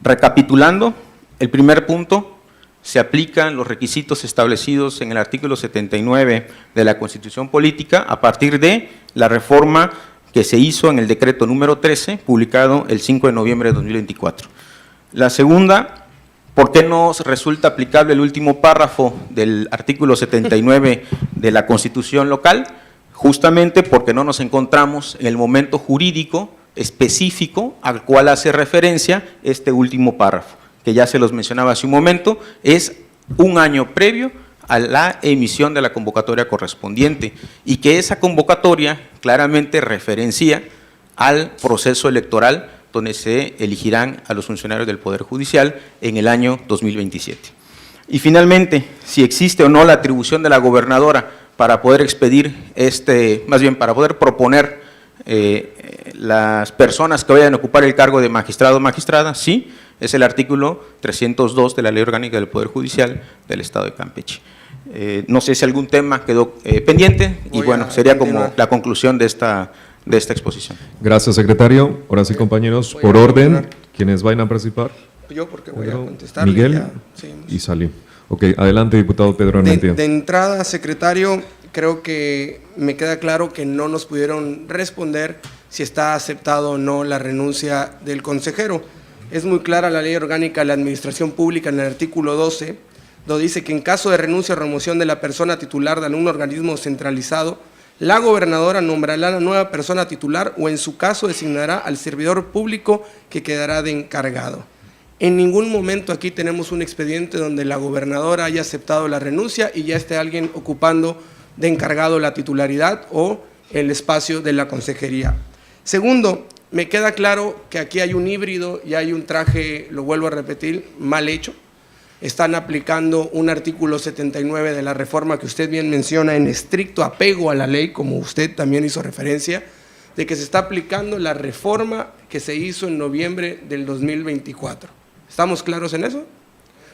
recapitulando, el primer punto, se aplican los requisitos establecidos en el artículo 79 de la Constitución Política a partir de la reforma que se hizo en el decreto número 13, publicado el 5 de noviembre de 2024. La segunda, ¿por qué no resulta aplicable el último párrafo del artículo 79 de la Constitución local? Justamente porque no nos encontramos en el momento jurídico específico al cual hace referencia este último párrafo, que ya se los mencionaba hace un momento, es un año previo a la emisión de la convocatoria correspondiente y que esa convocatoria claramente referencia al proceso electoral donde se elegirán a los funcionarios del Poder Judicial en el año 2027. Y finalmente, si existe o no la atribución de la gobernadora para poder expedir más bien para poder proponer las personas que vayan a ocupar el cargo de magistrado o magistrada, sí, Es el artículo 302 de la Ley Orgánica del Poder Judicial del Estado de Campeche. No sé si algún tema quedó pendiente y bueno, sería como la conclusión de esta exposición. Gracias, secretario. Ahora sí, compañeros, Voy a por orden, continuar. quienes vayan a participar. Yo porque voy a Pedro, contestar. Miguel y Salim. Ok, adelante, diputado Pedro Armentia. De entrada, secretario, creo que me queda claro que no nos pudieron responder si está aceptado o no la renuncia del consejero. Es muy clara la Ley Orgánica de la Administración Pública en el artículo 12, donde dice que en caso de renuncia o remoción de la persona titular de algún organismo centralizado, la gobernadora nombrará a la nueva persona titular o en su caso designará al servidor público que quedará de encargado. En ningún momento aquí tenemos un expediente donde la gobernadora haya aceptado la renuncia y ya esté alguien ocupando de encargado la titularidad o el espacio de la consejería. Segundo, me queda claro que aquí hay un híbrido y hay un traje, lo vuelvo a repetir, mal hecho. Están aplicando un artículo 79 de la reforma que usted bien menciona en estricto apego a la ley, como usted también hizo referencia, de que se está aplicando la reforma que se hizo en noviembre del 2024. ¿Estamos claros en eso?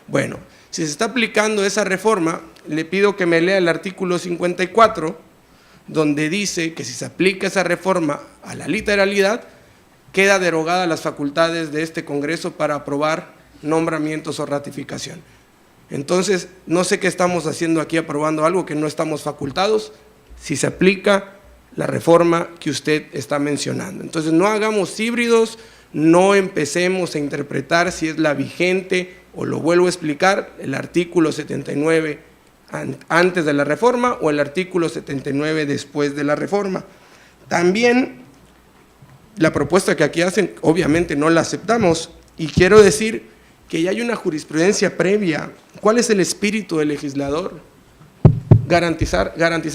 Bueno, si se está aplicando esa reforma, le pido que me lea el artículo 54, donde dice que si se aplica esa reforma a la literalidad, queda derogadas las facultades de este Congreso para aprobar nombramientos o ratificación. Entonces, no sé qué estamos haciendo aquí aprobando algo que no estamos facultados si se aplica la reforma que usted está mencionando. Entonces, no hagamos híbridos, no empecemos a interpretar si es la vigente, o lo vuelvo a explicar, el artículo 79 antes de la reforma o el artículo 79 después de la reforma. También la propuesta que aquí hacen, obviamente no la aceptamos, y quiero decir que ya hay una jurisprudencia previa. ¿Cuál es el espíritu del legislador? Garantizar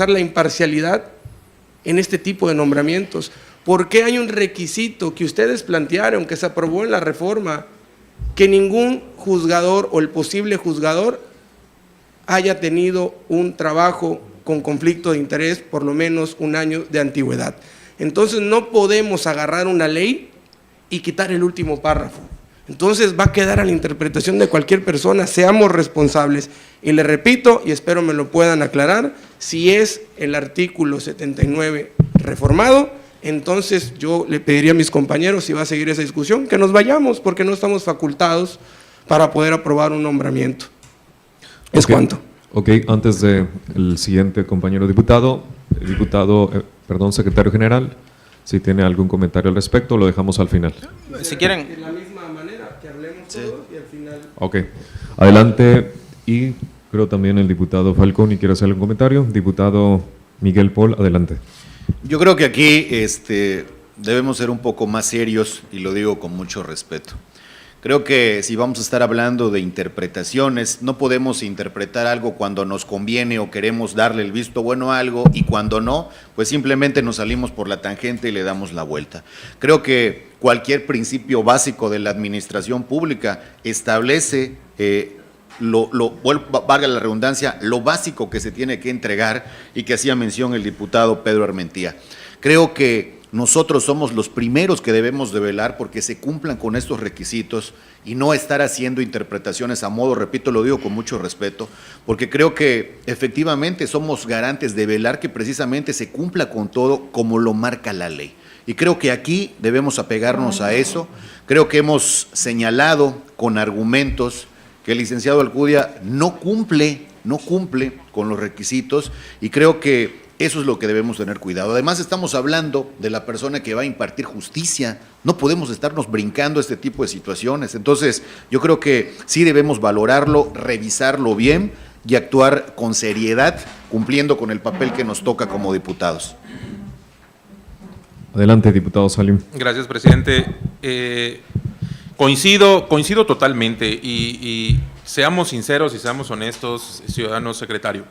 la imparcialidad en este tipo de nombramientos. ¿Por qué hay un requisito que ustedes plantearon, que se aprobó en la reforma, que ningún juzgador o el posible juzgador haya tenido un trabajo con conflicto de interés por lo menos un año de antigüedad? Entonces no podemos agarrar una ley y quitar el último párrafo. Entonces va a quedar a la interpretación de cualquier persona, seamos responsables. Y le repito, y espero me lo puedan aclarar, si es el artículo 79 reformado, entonces yo le pediría a mis compañeros, si va a seguir esa discusión, que nos vayamos, porque no estamos facultados para poder aprobar un nombramiento. Es cuanto. Ok, antes del siguiente compañero diputado, secretario general, si tiene algún comentario al respecto, lo dejamos al final. Si quieren. De la misma manera, que hablemos todos y al final. Ok, adelante, y creo también el diputado Falcón, y quiere hacer algún comentario. Diputado Miguel Paul, adelante. Yo creo que aquí debemos ser un poco más serios y lo digo con mucho respeto. Creo que si vamos a estar hablando de interpretaciones, no podemos interpretar algo cuando nos conviene o queremos darle el visto bueno a algo y cuando no, pues simplemente nos salimos por la tangente y le damos la vuelta. Creo que cualquier principio básico de la administración pública establece valga la redundancia, lo básico que se tiene que entregar y que hacía mención el diputado Pedro Armentia. Creo que nosotros somos los primeros que debemos de velar porque se cumplan con estos requisitos y no estar haciendo interpretaciones a modo, repito, lo digo con mucho respeto, porque creo que efectivamente somos garantes de velar que precisamente se cumpla con todo como lo marca la ley. Y creo que aquí debemos apegarnos a eso. Creo que hemos señalado con argumentos que el licenciado Alcudia no cumple con los requisitos y creo que eso es lo que debemos tener cuidado. Además, estamos hablando de la persona que va a impartir justicia. No podemos estarnos brincando este tipo de situaciones. Entonces, yo creo que sí debemos valorarlo, revisarlo bien y actuar con seriedad, cumpliendo con el papel que nos toca como diputados. Adelante, diputado Salim. Gracias, presidente. Coincido totalmente y seamos sinceros y seamos honestos, ciudadano secretario.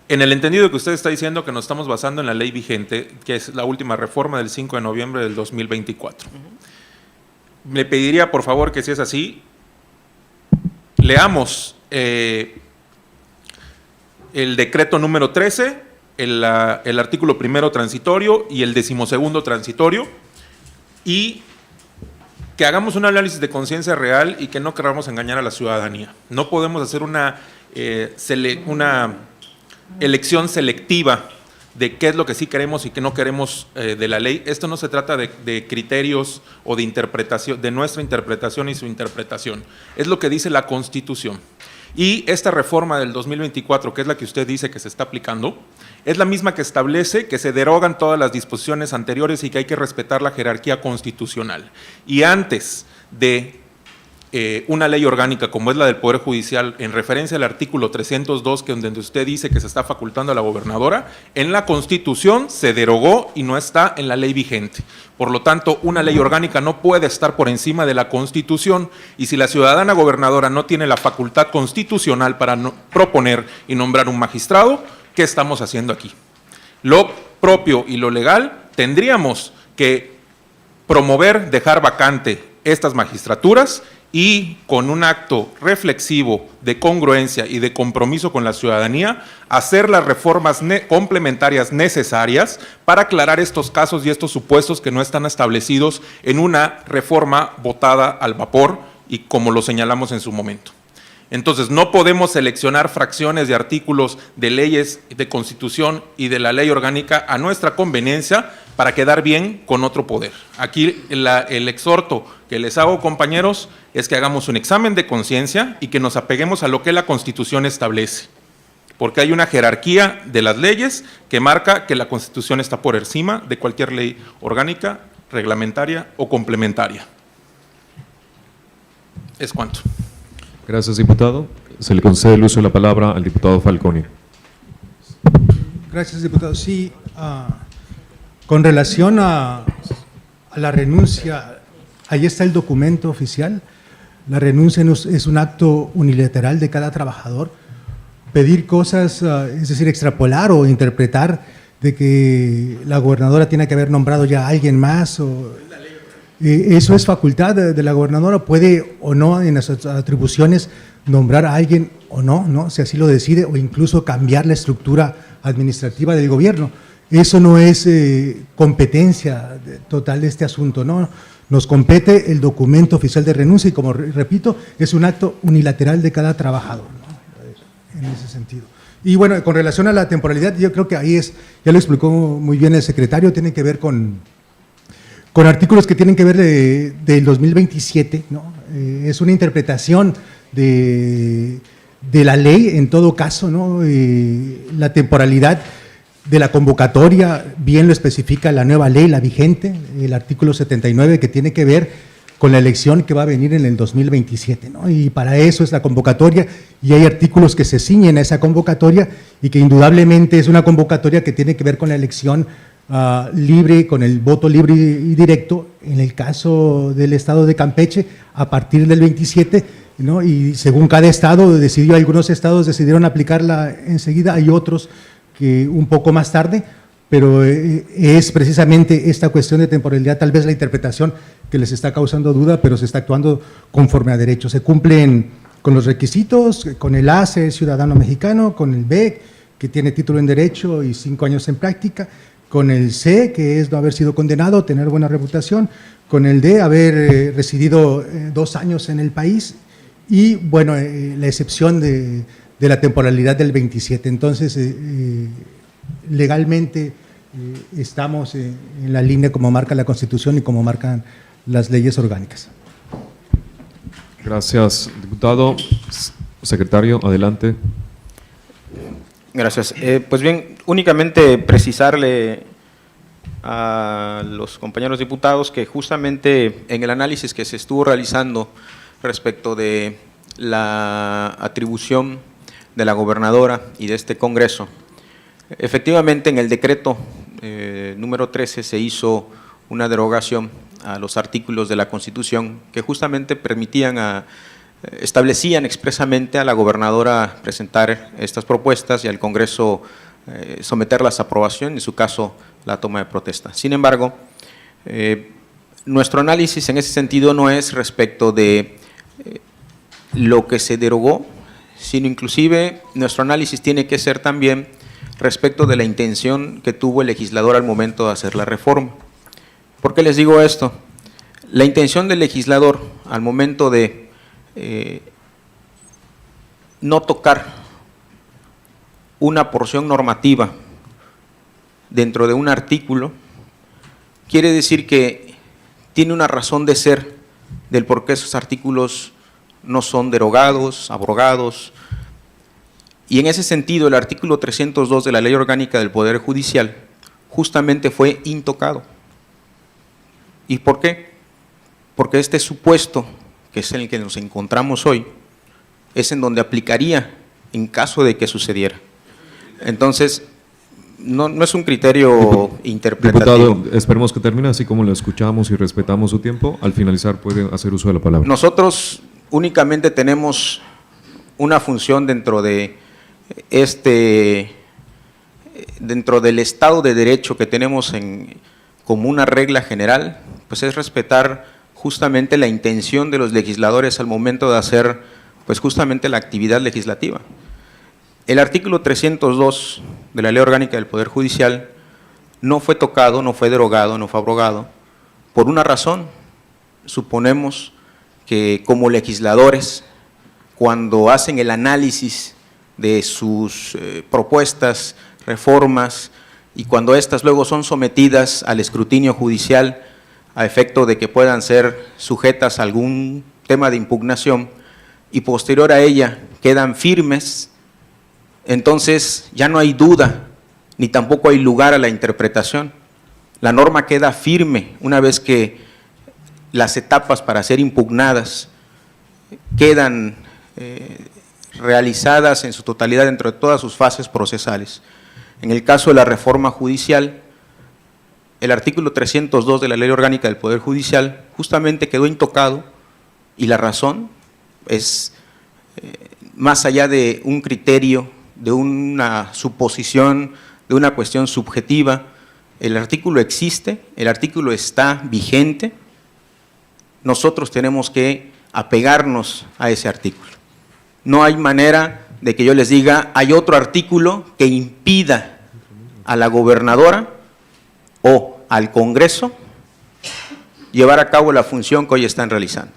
En el entendido que usted está diciendo que nos estamos basando en la ley vigente, que es la última reforma del 5 de noviembre del 2024. Le pediría, por favor, que si es así, leamos el decreto número 13, el artículo primero transitorio y el 12º transitorio, y que hagamos un análisis de conciencia real y que no queramos engañar a la ciudadanía. No podemos hacer una elección selectiva de qué es lo que sí queremos y qué no queremos de la ley. Esto no se trata de criterios o de interpretación, de nuestra interpretación y su interpretación. Es lo que dice la Constitución. Y esta reforma del 2024, que es la que usted dice que se está aplicando, es la misma que establece que se derogan todas las disposiciones anteriores y que hay que respetar la jerarquía constitucional. Y antes de una ley orgánica como es la del Poder Judicial, en referencia al artículo 302, que donde usted dice que se está facultando a la gobernadora, en la Constitución se derogó y no está en la ley vigente. Por lo tanto, una ley orgánica no puede estar por encima de la Constitución, y si la ciudadana gobernadora no tiene la facultad constitucional para proponer y nombrar un magistrado, ¿qué estamos haciendo aquí? Lo propio y lo legal tendríamos que promover, dejar vacante estas magistraturas y con un acto reflexivo de congruencia y de compromiso con la ciudadanía, hacer las reformas complementarias necesarias para aclarar estos casos y estos supuestos que no están establecidos en una reforma votada al vapor y como lo señalamos en su momento. Entonces, no podemos seleccionar fracciones de artículos de leyes de Constitución y de la ley orgánica a nuestra conveniencia para quedar bien con otro poder. Aquí el exhorto que les hago, compañeros, es que hagamos un examen de conciencia y que nos apeguemos a lo que la Constitución establece, porque hay una jerarquía de las leyes que marca que la Constitución está por encima de cualquier ley orgánica, reglamentaria o complementaria. Es cuanto. Gracias, diputado. Se le concede el uso de la palabra al diputado Falconi. Gracias, diputado. Sí, con relación a la renuncia, ahí está el documento oficial. La renuncia es un acto unilateral de cada trabajador. Pedir cosas, es decir, extrapolar o interpretar de que la gobernadora tiene que haber nombrado ya a alguien más, eso es facultad de la gobernadora, puede o no en las atribuciones nombrar a alguien o no, si así lo decide, o incluso cambiar la estructura administrativa del gobierno. Eso no es competencia total de este asunto, ¿no? Nos compete el documento oficial de renuncia y, como repito, es un acto unilateral de cada trabajador, ¿no? En ese sentido. Y bueno, con relación a la temporalidad, yo creo que ahí es, ya lo explicó muy bien el secretario, tiene que ver con artículos que tienen que ver del 2027, ¿no? Es una interpretación de la ley, en todo caso, ¿no? La temporalidad de la convocatoria bien lo especifica la nueva ley, la vigente, el artículo 79, que tiene que ver con la elección que va a venir en el 2027, ¿no? Y para eso es la convocatoria, y hay artículos que se ciñen a esa convocatoria y que indudablemente es una convocatoria que tiene que ver con la elección libre, con el voto libre y directo, en el caso del estado de Campeche, a partir del 27, ¿no? Y según cada estado decidió, algunos estados decidieron aplicarla enseguida, hay otros que un poco más tarde, pero es precisamente esta cuestión de temporalidad, tal vez la interpretación que les está causando duda, pero se está actuando conforme a derecho. Se cumplen con los requisitos, con el A, ser ciudadano mexicano, con el B, que tiene título en Derecho y 5 años en práctica, con el C, que es no haber sido condenado, tener buena reputación, con el D, haber residido 2 años en el país, y bueno, la excepción de la temporalidad del 27. Entonces, legalmente estamos en la línea como marca la Constitución y como marcan las leyes orgánicas. Gracias, diputado. Secretario, adelante. Gracias. Pues bien, únicamente precisarle a los compañeros diputados que justamente en el análisis que se estuvo realizando respecto de la atribución de la gobernadora y de este Congreso, efectivamente en el decreto número 13 se hizo una derogación a los artículos de la Constitución que justamente establecían expresamente a la gobernadora presentar estas propuestas y al Congreso someterlas a aprobación, en su caso la toma de protesta. Sin embargo, nuestro análisis en ese sentido no es respecto de lo que se derogó, sino inclusive nuestro análisis tiene que ser también respecto de la intención que tuvo el legislador al momento de hacer la reforma. ¿Por qué les digo esto? La intención del legislador al momento de no tocar una porción normativa dentro de un artículo, quiere decir que tiene una razón de ser del por qué esos artículos no son derogados, abrogados. Y en ese sentido, el artículo 302 de la Ley Orgánica del Poder Judicial justamente fue intocado. ¿Y por qué? Porque este supuesto, que es en el que nos encontramos hoy, es en donde aplicaría en caso de que sucediera. Entonces, no es un criterio interpretativo. Diputado, esperemos que termine, así como lo escuchamos y respetamos su tiempo. Al finalizar puede hacer uso de la palabra. Nosotros únicamente tenemos una función dentro del Estado de Derecho que tenemos como una regla general, pues es respetar justamente la intención de los legisladores al momento de hacer pues justamente la actividad legislativa. El artículo 302 de la Ley Orgánica del Poder Judicial no fue tocado, no fue derogado, no fue abrogado, por una razón. Suponemos que como legisladores, cuando hacen el análisis de sus propuestas, reformas, y cuando éstas luego son sometidas al escrutinio judicial a efecto de que puedan ser sujetas a algún tema de impugnación, y posterior a ella quedan firmes, entonces ya no hay duda, ni tampoco hay lugar a la interpretación. La norma queda firme una vez que las etapas para ser impugnadas quedan realizadas en su totalidad dentro de todas sus fases procesales. En el caso de la reforma judicial, el artículo 302 de la Ley Orgánica del Poder Judicial justamente quedó intocado, y la razón es más allá de un criterio, de una suposición, de una cuestión subjetiva. El artículo existe, el artículo está vigente, nosotros tenemos que apegarnos a ese artículo. No hay manera de que yo les diga, hay otro artículo que impida a la gobernadora o al Congreso llevar a cabo la función que hoy están realizando.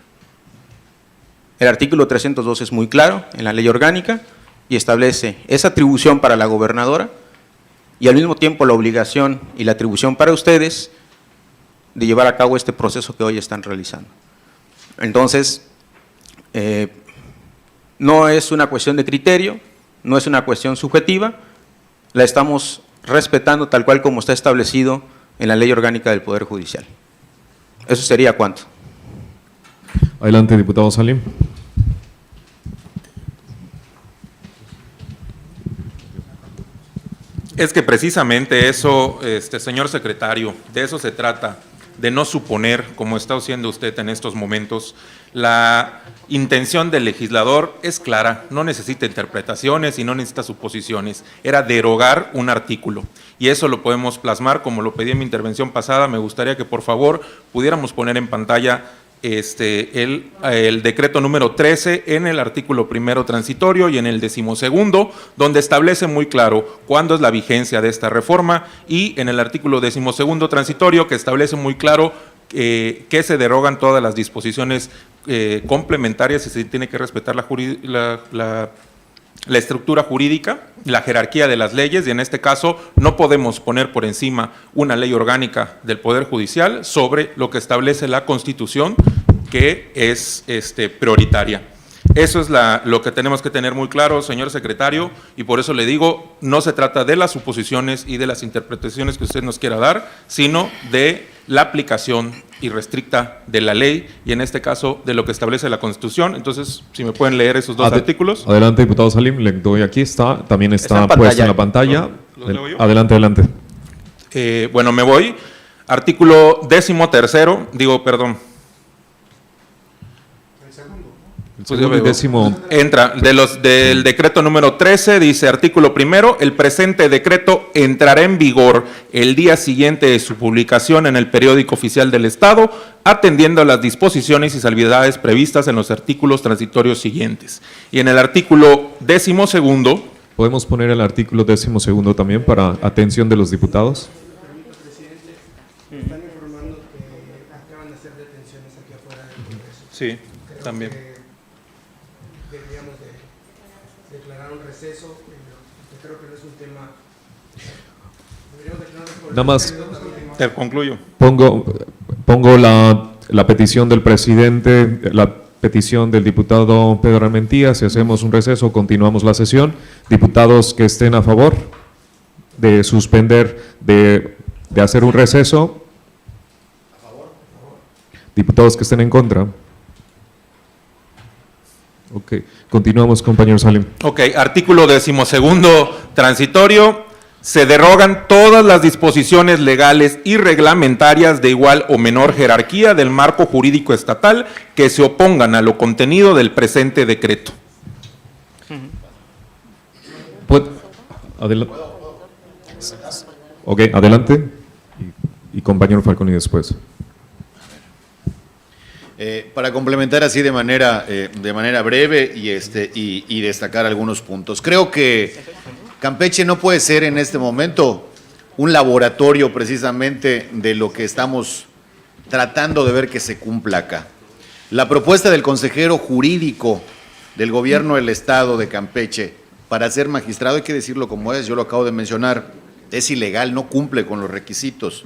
El artículo 302 es muy claro en la Ley Orgánica y establece esa atribución para la gobernadora y al mismo tiempo la obligación y la atribución para ustedes de llevar a cabo este proceso que hoy están realizando. Entonces, no es una cuestión de criterio, no es una cuestión subjetiva, la estamos respetando tal cual como está establecido en la Ley Orgánica del Poder Judicial. Eso sería cuanto. Adelante, diputado Salim. Es que precisamente eso, señor secretario, de eso se trata, de no suponer, como está haciendo usted en estos momentos. La intención del legislador es clara, no necesita interpretaciones y no necesita suposiciones, era derogar un artículo. Y eso lo podemos plasmar, como lo pedí en mi intervención pasada. Me gustaría que por favor pudiéramos poner en pantalla el decreto número 13 en el artículo primero transitorio y en el 12º, donde establece muy claro cuándo es la vigencia de esta reforma, y en el artículo 12º transitorio, que establece muy claro que se derogan todas las disposiciones complementarias y se tiene que respetar la estructura jurídica, la jerarquía de las leyes, y en este caso no podemos poner por encima una ley orgánica del Poder Judicial sobre lo que establece la Constitución, que es prioritaria. Eso es lo que tenemos que tener muy claro, señor secretario, y por eso le digo, no se trata de las suposiciones y de las interpretaciones que usted nos quiera dar, sino de la aplicación irrestricta de la ley, y en este caso de lo que establece la Constitución. Entonces, si me pueden leer esos dos artículos. Adelante, diputado Salim, le doy aquí, también está puesto en la pantalla. ¿Los leo yo? Adelante, adelante. Bueno, me voy. Artículo 13º, entra del decreto número 13, dice artículo primero: el presente decreto entrará en vigor el día siguiente de su publicación en el periódico oficial del Estado, atendiendo a las disposiciones y salvedades previstas en los artículos transitorios siguientes. Y en el artículo 12º, ¿podemos poner el artículo 12º también para atención de los diputados? Están informando que acaban de hacer detenciones Sí, también. Deberíamos de declarar un receso, creo que no es un tema. Nada más Te concluyo. pongo la petición del presidente, la petición del diputado Pedro Armentía. Si hacemos un receso, continuamos la sesión. Diputados que estén a favor de suspender, de hacer un receso. Diputados que estén en contra. Ok, continuamos, compañero Salim. Ok, artículo 12º transitorio. Se derogan todas las disposiciones legales y reglamentarias de igual o menor jerarquía del marco jurídico estatal que se opongan a lo contenido del presente decreto. Ok, adelante. Y compañero Falconi después. Para complementar así de manera breve y destacar algunos puntos. Creo que Campeche no puede ser en este momento un laboratorio precisamente de lo que estamos tratando de ver que se cumpla acá. La propuesta del consejero jurídico del gobierno del estado de Campeche para ser magistrado, hay que decirlo como es, yo lo acabo de mencionar, es ilegal, no cumple con los requisitos.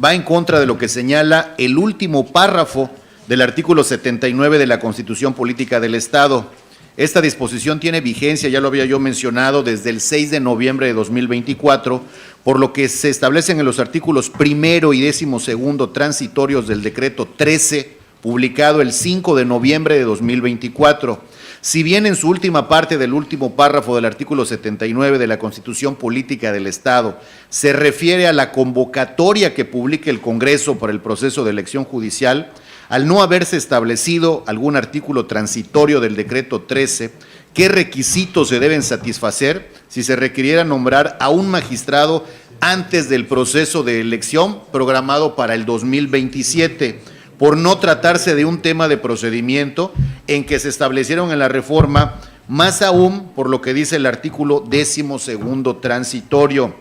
Va en contra de lo que señala el último párrafo del artículo 79 de la Constitución Política del Estado. Esta disposición tiene vigencia, ya lo había yo mencionado, desde el 6 de noviembre de 2024, por lo que se establecen en los artículos 1 y 12 transitorios del decreto 13, publicado el 5 de noviembre de 2024. Si bien en su última parte del último párrafo del artículo 79 de la Constitución Política del Estado se refiere a la convocatoria que publique el Congreso para el proceso de elección judicial, al no haberse establecido algún artículo transitorio del decreto 13, ¿qué requisitos se deben satisfacer si se requiriera nombrar a un magistrado antes del proceso de elección programado para el 2027? Por no tratarse de un tema de procedimiento en que se establecieron en la reforma, más aún por lo que dice el artículo 12º transitorio,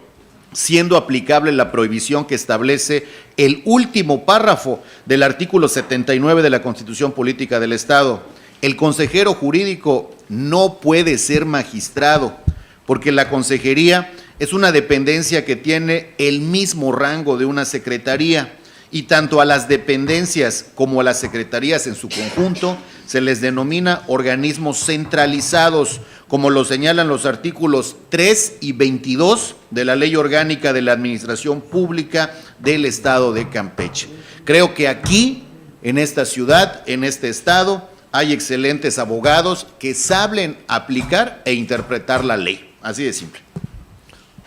siendo aplicable la prohibición que establece el último párrafo del artículo 79 de la Constitución Política del Estado. El consejero jurídico no puede ser magistrado, porque la consejería es una dependencia que tiene el mismo rango de una secretaría, y tanto a las dependencias como a las secretarías en su conjunto se les denomina organismos centralizados, como lo señalan los artículos 3 y 22 de la Ley Orgánica de la Administración Pública del Estado de Campeche. Creo que aquí, en esta ciudad, en este estado, hay excelentes abogados que saben aplicar e interpretar la ley. Así de simple.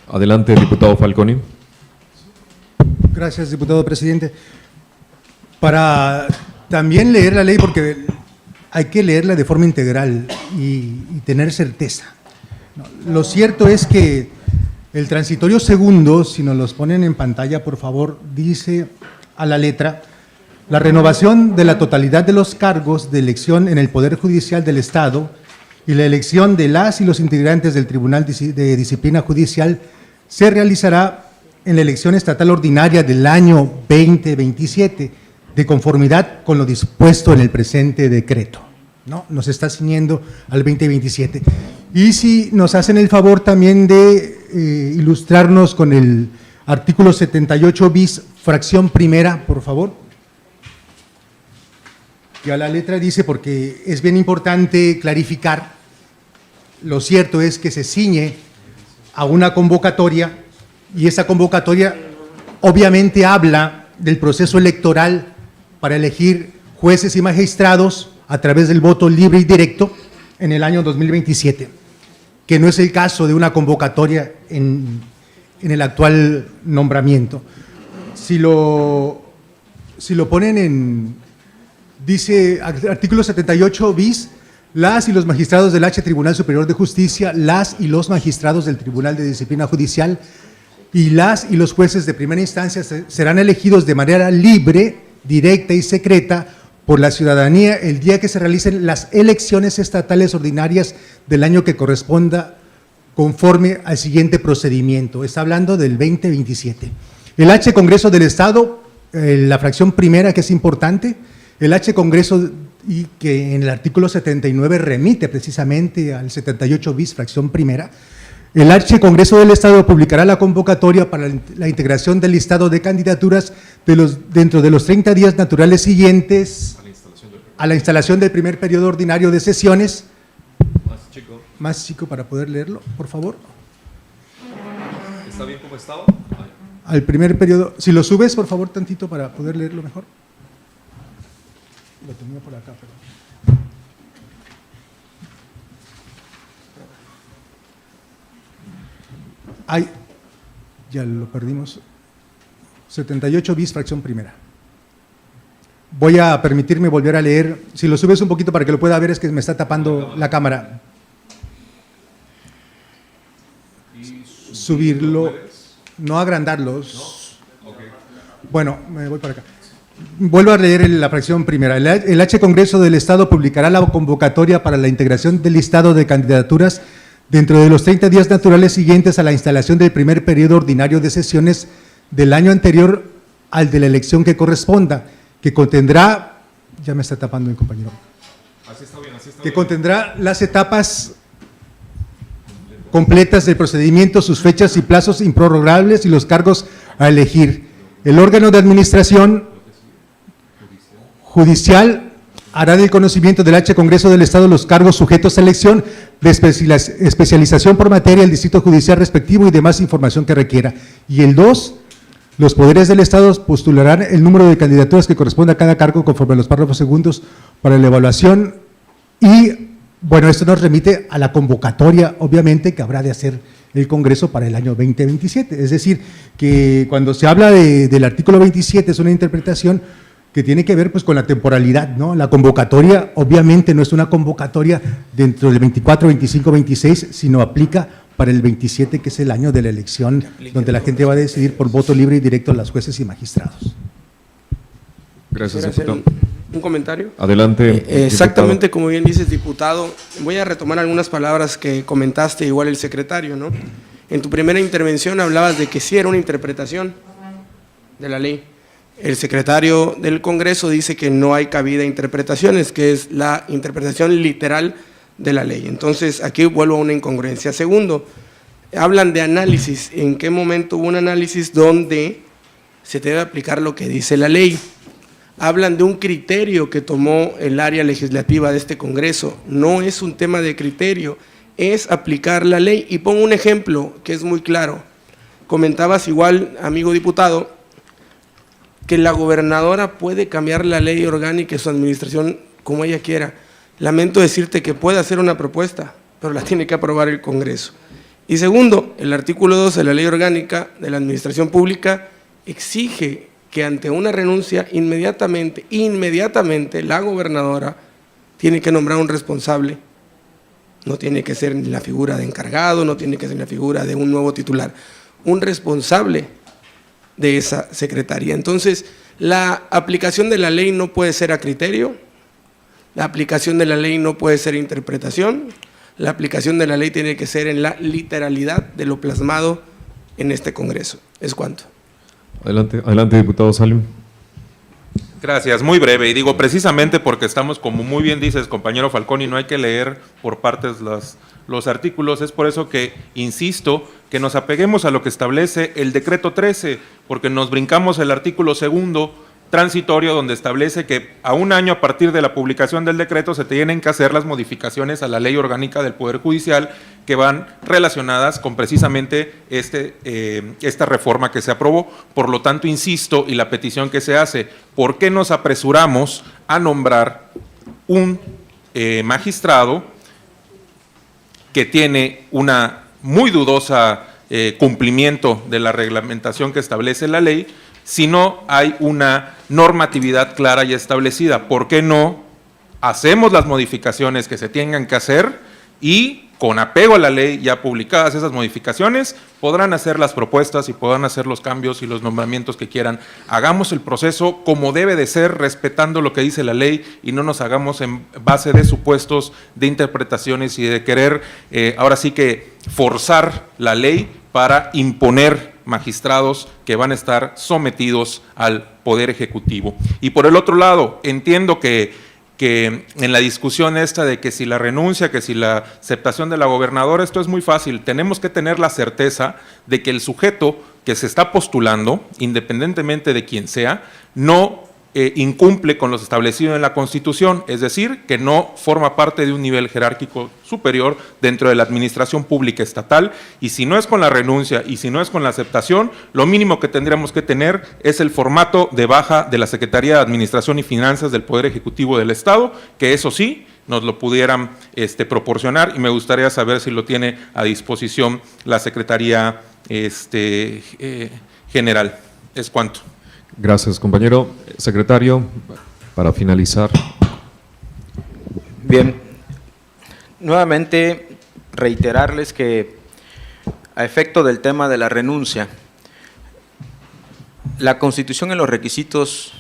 Adelante, diputado Falconi. Gracias, diputado presidente. Para también leer la ley, porque hay que leerla de forma integral y tener certeza. Lo cierto es que el transitorio segundo, si nos los ponen en pantalla, por favor, dice a la letra: la renovación de la totalidad de los cargos de elección en el Poder Judicial del Estado y la elección de las y los integrantes del Tribunal de Disciplina Judicial se realizará en la elección estatal ordinaria del año 2027, de conformidad con lo dispuesto en el presente decreto. ¿No? Nos está ciñendo al 2027. Y si nos hacen el favor también de ilustrarnos con el artículo 78 bis, fracción primera, por favor. Y a la letra dice, porque es bien importante clarificar, lo cierto es que se ciñe a una convocatoria, y esa convocatoria obviamente habla del proceso electoral para elegir jueces y magistrados a través del voto libre y directo en el año 2027, que no es el caso de una convocatoria en el actual nombramiento. Si lo ponen en, dice artículo 78 bis, las y los magistrados del H Tribunal Superior de Justicia, las y los magistrados del Tribunal de Disciplina Judicial y las y los jueces de primera instancia serán elegidos de manera libre, directa y secreta por la ciudadanía el día que se realicen las elecciones estatales ordinarias del año que corresponda conforme al siguiente procedimiento. Está hablando del 2027. El H Congreso del Estado, la fracción primera que es importante, el H Congreso y que en el artículo 79 remite precisamente al 78 bis, fracción primera. El Archicongreso del Estado publicará la convocatoria para la integración del listado de candidaturas dentro de los 30 días naturales siguientes a la instalación del primer periodo ordinario de sesiones. Más chico para poder leerlo, por favor. ¿Está bien como estaba? Al primer periodo, si lo subes, por favor, tantito para poder leerlo mejor. Lo tenía por acá, pero... Ay, ya lo perdimos. 78 bis, fracción primera. Voy a permitirme volver a leer. Si lo subes un poquito para que lo pueda ver, es que me está tapando la cámara. Subirlo, no agrandarlos. Bueno, me voy para acá. Vuelvo a leer la fracción primera. El H Congreso del Estado publicará la convocatoria para la integración del listado de candidaturas dentro de los 30 días naturales siguientes a la instalación del primer periodo ordinario de sesiones del año anterior al de la elección que corresponda, que contendrá, ya me está tapando mi compañero, que contendrá las etapas completas del procedimiento, sus fechas y plazos improrrogables y los cargos a elegir. El órgano de administración judicial hará del conocimiento del H Congreso del Estado los cargos sujetos a elección de especialización por materia del distrito judicial respectivo y demás información que requiera. Y el 2, los poderes del Estado postularán el número de candidaturas que corresponde a cada cargo conforme a los párrafos segundos para la evaluación y, bueno, esto nos remite a la convocatoria, obviamente, que habrá de hacer el Congreso para el año 2027. Es decir, que cuando se habla del artículo 27 es una interpretación que tiene que ver pues con la temporalidad, ¿no? La convocatoria obviamente no es una convocatoria dentro del 24, 25, 26, sino aplica para el 27, que es el año de la elección, donde la gente va a decidir por voto libre y directo a los jueces y magistrados. Gracias, ¿Quisiera diputado. hacer un comentario? Adelante. Exactamente como bien dices, diputado. Voy a retomar algunas palabras que comentaste, igual el secretario, ¿no? En tu primera intervención hablabas de que sí era una interpretación de la ley. El secretario del Congreso dice que no hay cabida a interpretaciones, que es la interpretación literal de la ley. Entonces, aquí vuelvo a una incongruencia. Segundo, hablan de análisis. ¿En qué momento hubo un análisis donde se debe aplicar lo que dice la ley? Hablan de un criterio que tomó el área legislativa de este Congreso. No es un tema de criterio, es aplicar la ley. Y pongo un ejemplo que es muy claro. Comentabas igual, amigo diputado, que la gobernadora puede cambiar la ley orgánica y su administración como ella quiera. Lamento decirte que puede hacer una propuesta, pero la tiene que aprobar el Congreso. Y segundo, el artículo 2 de la ley orgánica de la administración pública exige que ante una renuncia inmediatamente la gobernadora tiene que nombrar un responsable. No tiene que ser ni la figura de encargado, no tiene que ser la figura de un nuevo titular, un responsable de esa secretaría. Entonces, la aplicación de la ley no puede ser a criterio, la aplicación de la ley no puede ser interpretación, la aplicación de la ley tiene que ser en la literalidad de lo plasmado en este Congreso. ¿Es cuanto? Adelante, diputado Salim. Gracias, muy breve. Y digo, precisamente porque estamos, como muy bien dices, compañero Falconi, no hay que leer por partes los artículos, es por eso que insisto que nos apeguemos a lo que establece el decreto 13, porque nos brincamos el artículo 2 transitorio, donde establece que a un año a partir de la publicación del decreto se tienen que hacer las modificaciones a la ley orgánica del Poder Judicial que van relacionadas con precisamente esta reforma que se aprobó. Por lo tanto, insisto, y la petición que se hace, ¿por qué nos apresuramos a nombrar un magistrado que tiene una muy dudosa cumplimiento de la reglamentación que establece la ley, si no hay una normatividad clara y establecida? ¿Por qué no hacemos las modificaciones que se tengan que hacer y con apego a la ley ya publicadas esas modificaciones podrán hacer las propuestas y podrán hacer los cambios y los nombramientos que quieran? Hagamos el proceso como debe de ser, respetando lo que dice la ley, y no nos hagamos en base de supuestos, de interpretaciones y de querer ahora sí que forzar la ley para imponer magistrados que van a estar sometidos al Poder Ejecutivo. Y por el otro lado, entiendo que que en la discusión esta de que si la renuncia, que si la aceptación de la gobernadora, esto es muy fácil. Tenemos que tener la certeza de que el sujeto que se está postulando, independientemente de quién sea, no incumple con lo establecido en la Constitución, es decir, que no forma parte de un nivel jerárquico superior dentro de la administración pública estatal, y si no es con la renuncia y si no es con la aceptación, lo mínimo que tendríamos que tener es el formato de baja de la Secretaría de Administración y Finanzas del Poder Ejecutivo del Estado, que eso sí nos lo pudieran proporcionar, y me gustaría saber si lo tiene a disposición la Secretaría General. Es cuanto. Gracias, compañero. Secretario, para finalizar. Bien, nuevamente reiterarles que a efecto del tema de la renuncia, la Constitución en los requisitos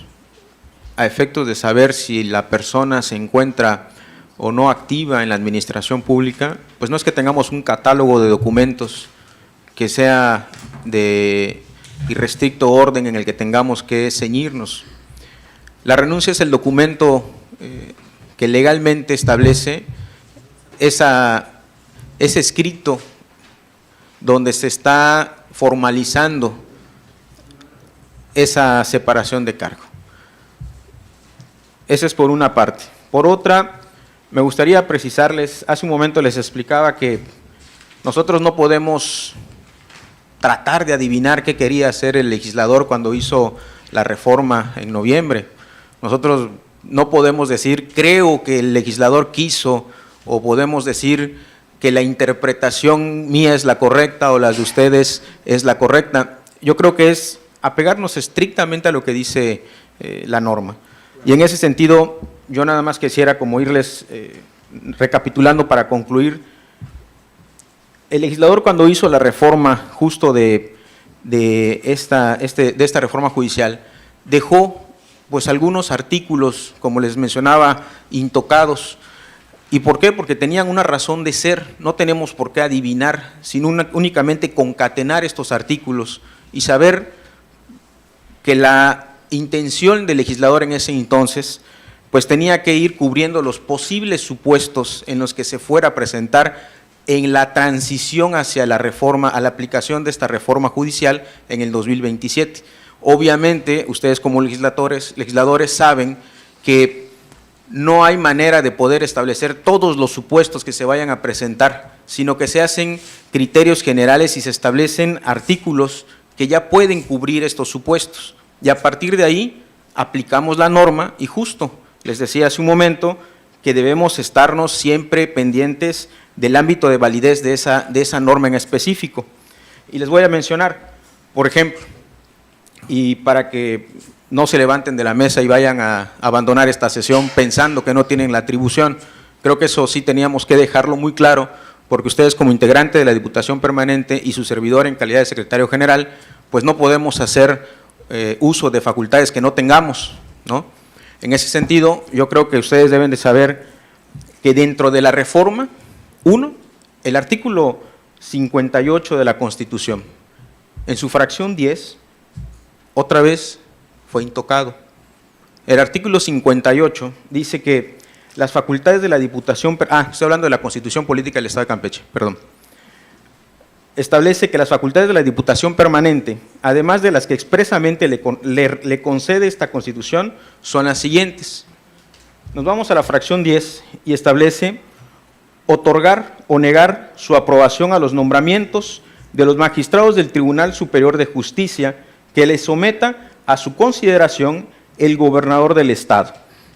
a efectos de saber si la persona se encuentra o no activa en la administración pública, pues no es que tengamos un catálogo de documentos que sea de irrestricto orden en el que tengamos que ceñirnos. La renuncia es el documento que legalmente establece ese escrito donde se está formalizando esa separación de cargo. Esa es por una parte. Por otra, me gustaría precisarles, hace un momento les explicaba que nosotros no podemos tratar de adivinar qué quería hacer el legislador cuando hizo la reforma en noviembre. Nosotros no podemos decir, creo que el legislador quiso, o podemos decir que la interpretación mía es la correcta o la de ustedes es la correcta. Yo creo que es apegarnos estrictamente a lo que dice la norma. Y en ese sentido, yo nada más quisiera como irles recapitulando para concluir. El legislador, cuando hizo la reforma justo de esta reforma judicial, dejó pues algunos artículos, como les mencionaba, intocados. ¿Y por qué? Porque tenían una razón de ser. No tenemos por qué adivinar, sino únicamente concatenar estos artículos y saber que la intención del legislador en ese entonces pues tenía que ir cubriendo los posibles supuestos en los que se fuera a presentar en la transición hacia la reforma, a la aplicación de esta reforma judicial en el 2027. Obviamente, ustedes como legisladores saben que no hay manera de poder establecer todos los supuestos que se vayan a presentar, sino que se hacen criterios generales y se establecen artículos que ya pueden cubrir estos supuestos. Y a partir de ahí, aplicamos la norma y justo, les decía hace un momento, que debemos estarnos siempre pendientes del ámbito de validez de esa norma en específico. Y les voy a mencionar, por ejemplo, y para que no se levanten de la mesa y vayan a abandonar esta sesión pensando que no tienen la atribución, creo que eso sí teníamos que dejarlo muy claro, porque ustedes como integrante de la Diputación Permanente y su servidor en calidad de secretario general, pues no podemos hacer uso de facultades que no tengamos, ¿no? En ese sentido, yo creo que ustedes deben de saber que dentro de la reforma, el artículo 58 de la Constitución, en su fracción 10, otra vez fue intocado. El artículo 58 dice que las facultades de la Diputación, estoy hablando de la Constitución Política del Estado de Campeche, perdón. Establece que las facultades de la Diputación Permanente, además de las que expresamente le concede esta Constitución, son las siguientes. Nos vamos a la fracción 10 y establece otorgar o negar su aprobación a los nombramientos de los magistrados del Tribunal Superior de Justicia que le someta a su consideración el gobernador del Estado,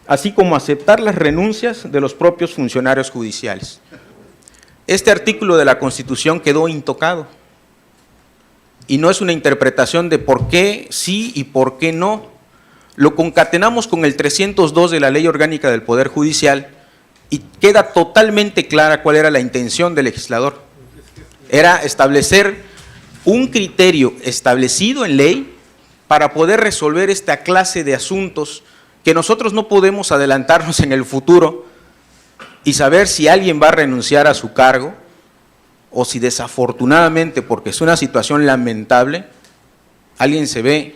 así como aceptar las renuncias de los propios funcionarios judiciales. Este artículo de la Constitución quedó intocado y no es una interpretación de por qué sí y por qué no. Lo concatenamos con el 302 de la Ley Orgánica del Poder Judicial y queda totalmente clara cuál era la intención del legislador. Era establecer un criterio establecido en ley para poder resolver esta clase de asuntos que nosotros no podemos adelantarnos en el futuro y saber si alguien va a renunciar a su cargo o si desafortunadamente, porque es una situación lamentable, alguien se ve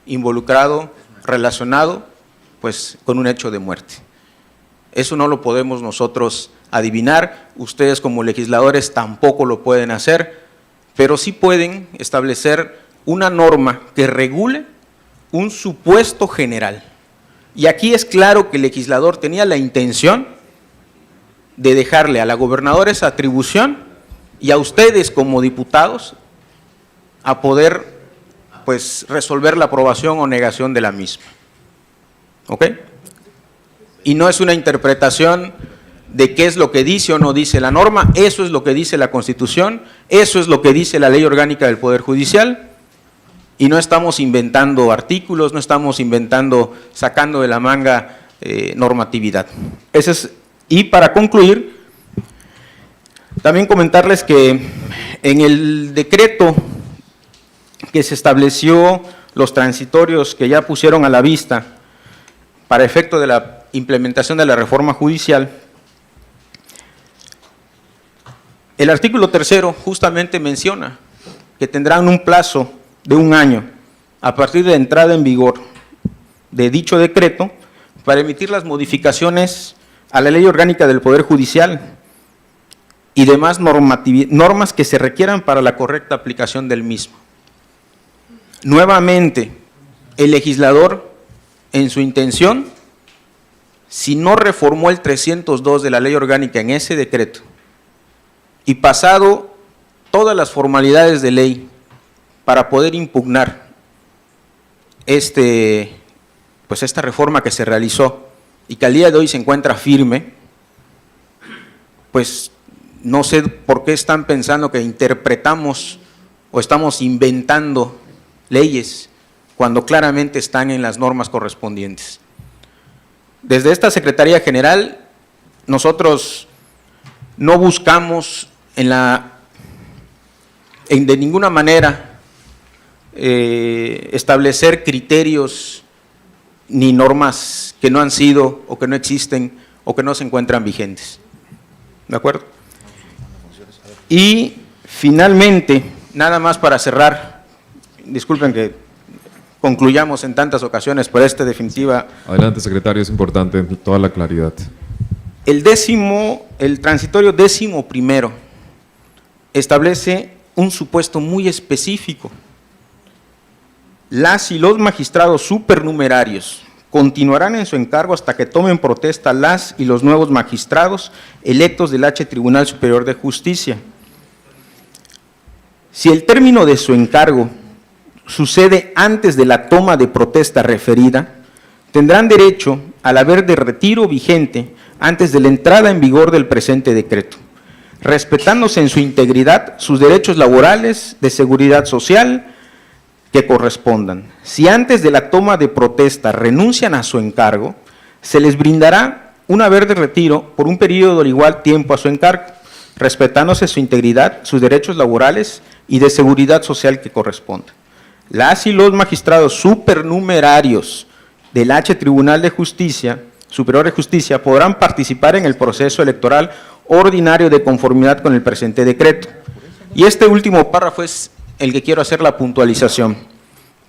involucrado, relacionado, pues con un hecho de muerte. Eso no lo podemos nosotros adivinar, ustedes como legisladores tampoco lo pueden hacer, pero sí pueden establecer una norma que regule un supuesto general. Y aquí es claro que el legislador tenía la intención de dejarle a la gobernadora esa atribución y a ustedes como diputados a poder pues resolver la aprobación o negación de la misma. ¿Ok? Y no es una interpretación de qué es lo que dice o no dice la norma, eso es lo que dice la Constitución, eso es lo que dice la Ley Orgánica del Poder Judicial, y no estamos inventando artículos, no estamos inventando, sacando de la manga normatividad. Y para concluir, también comentarles que en el decreto que se estableció los transitorios que ya pusieron a la vista para efecto de la implementación de la reforma judicial, el artículo 3 justamente menciona que tendrán un plazo de 1 año a partir de entrada en vigor de dicho decreto para emitir las modificaciones a la Ley Orgánica del Poder Judicial y demás normas que se requieran para la correcta aplicación del mismo. Nuevamente, el legislador, en su intención, si no reformó el 302 de la Ley Orgánica en ese decreto y pasado todas las formalidades de ley para poder impugnar esta reforma que se realizó y que al día de hoy se encuentra firme, pues no sé por qué están pensando que interpretamos o estamos inventando leyes cuando claramente están en las normas correspondientes. Desde esta Secretaría General, nosotros no buscamos de ninguna manera establecer criterios ni normas que no han sido o que no existen o que no se encuentran vigentes. ¿De acuerdo? Y finalmente, nada más para cerrar, disculpen que concluyamos en tantas ocasiones, pero definitiva. Adelante, secretario, es importante toda la claridad. El transitorio 11º establece un supuesto muy específico. Las y los magistrados supernumerarios continuarán en su encargo hasta que tomen protesta las y los nuevos magistrados electos del H Tribunal Superior de Justicia. Si el término de su encargo sucede antes de la toma de protesta referida, tendrán derecho al haber de retiro vigente antes de la entrada en vigor del presente decreto, respetándose en su integridad sus derechos laborales, de seguridad social que correspondan. Si antes de la toma de protesta renuncian a su encargo, se les brindará un haber de retiro por un periodo de igual tiempo a su encargo, respetándose su integridad, sus derechos laborales y de seguridad social que correspondan. Las y los magistrados supernumerarios del H Tribunal de Justicia, Superior de Justicia, podrán participar en el proceso electoral ordinario de conformidad con el presente decreto. Y este último párrafo es el que quiero hacer la puntualización.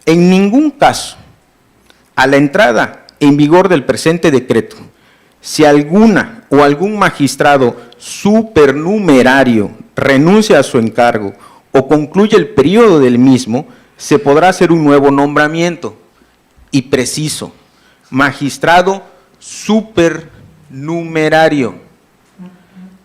En ningún caso, a la entrada en vigor del presente decreto, si alguna o algún magistrado supernumerario renuncia a su encargo o concluye el periodo del mismo, se podrá hacer un nuevo nombramiento. Y preciso, magistrado supernumerario.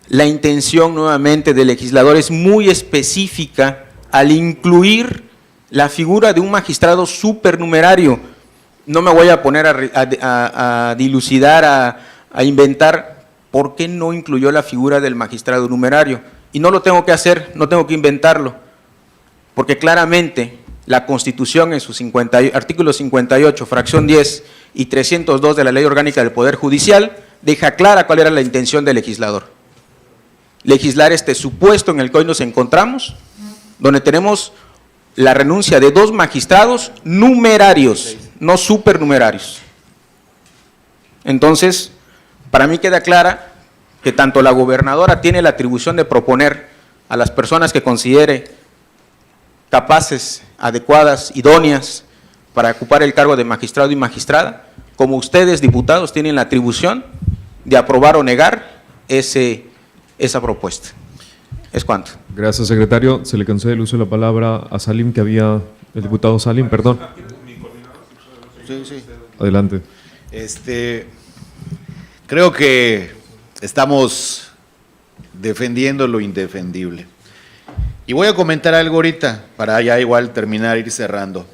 La intención nuevamente del legislador es muy específica al incluir la figura de un magistrado supernumerario. No me voy a poner a dilucidar, a inventar por qué no incluyó la figura del magistrado numerario. Y no lo tengo que hacer, no tengo que inventarlo, porque claramente la Constitución en sus artículos 58, fracción 10 y 302 de la Ley Orgánica del Poder Judicial deja clara cuál era la intención del legislador. Legislar este supuesto en el que hoy nos encontramos, donde tenemos la renuncia de 2 magistrados numerarios, no supernumerarios. Entonces, para mí queda clara que tanto la gobernadora tiene la atribución de proponer a las personas que considere capaces, adecuadas, idóneas para ocupar el cargo de magistrado y magistrada, como ustedes, diputados, tienen la atribución de aprobar o negar esa propuesta. Es cuanto. Gracias, secretario. Se le concede el uso de la palabra a Salim, que había, el diputado Salim, perdón. Sí, sí. Adelante. Creo que estamos defendiendo lo indefendible. Y voy a comentar algo ahorita, para ya igual terminar, ir cerrando.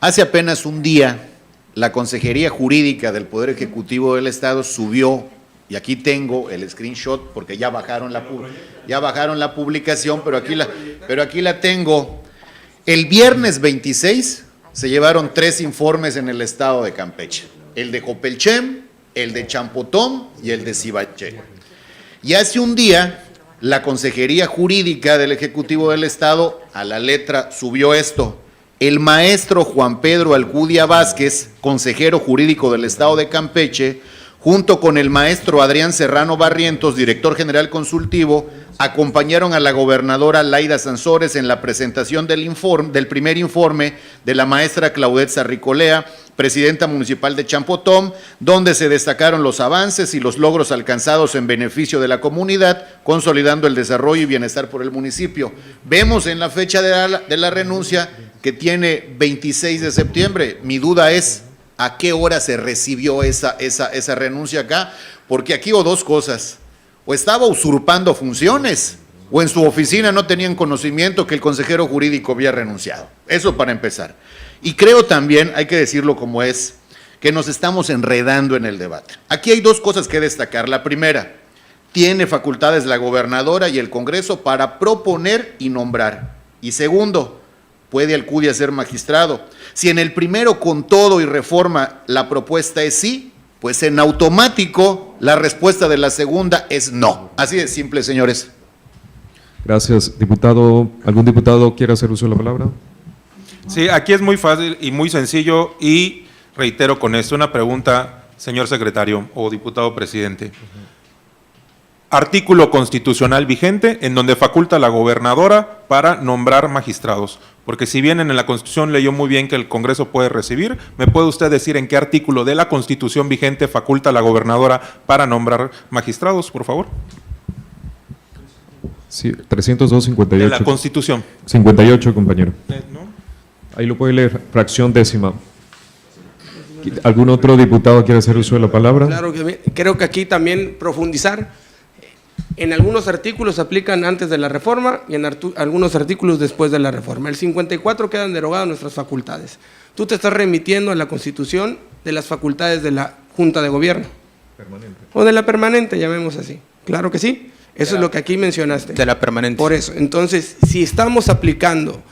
Hace apenas un día, la Consejería Jurídica del Poder Ejecutivo del Estado subió, y aquí tengo el screenshot, porque ya bajaron la publicación, pero aquí la tengo. El viernes 26 se llevaron 3 informes en el estado de Campeche, el de Jopelchem, el de Champotón y el de Cibaché. Y hace un día, la Consejería Jurídica del Ejecutivo del Estado a la letra subió esto. El maestro Juan Pedro Alcudia Vázquez, consejero jurídico del Estado de Campeche, junto con el maestro Adrián Serrano Barrientos, director general consultivo, acompañaron a la gobernadora Laida Sansores en la presentación del primer informe de la maestra Claudette Sarricolea, presidenta municipal de Champotón, donde se destacaron los avances y los logros alcanzados en beneficio de la comunidad, consolidando el desarrollo y bienestar por el municipio. Vemos en la fecha de la renuncia que tiene 26 de septiembre. Mi duda es, ¿a qué hora se recibió esa renuncia acá? Porque aquí hubo dos cosas. O estaba usurpando funciones, o en su oficina no tenían conocimiento que el consejero jurídico había renunciado. Eso para empezar. Y creo también, hay que decirlo como es, que nos estamos enredando en el debate. Aquí hay dos cosas que destacar. La primera, tiene facultades la gobernadora y el Congreso para proponer y nombrar. Y segundo, puede Alcudia ser magistrado. Si en el primero, con todo y reforma, la propuesta es sí, pues en automático la respuesta de la segunda es no. Así de simple, señores. Gracias, diputado. ¿Algún diputado quiere hacer uso de la palabra? Sí, aquí es muy fácil y muy sencillo y reitero con esto una pregunta, señor secretario o diputado presidente. Artículo constitucional vigente en donde faculta a la gobernadora para nombrar magistrados. Porque si bien en la Constitución leyó muy bien que el Congreso puede recibir, ¿me puede usted decir en qué artículo de la Constitución vigente faculta a la gobernadora para nombrar magistrados, por favor? Sí, 302, 58. De la Constitución. 58, compañero. ¿No? Ahí lo puede leer, fracción décima. ¿Algún otro diputado quiere hacer uso de la palabra? Claro que creo que aquí también profundizar. En algunos artículos se aplican antes de la reforma y en algunos artículos después de la reforma. El 54 quedan derogadas nuestras facultades. Tú te estás remitiendo a la Constitución de las facultades de la Junta de Gobierno. Permanente. O de la permanente, llamemos así. Claro que sí. Eso es lo que aquí mencionaste. De la permanente. Por eso. Entonces, si estamos aplicando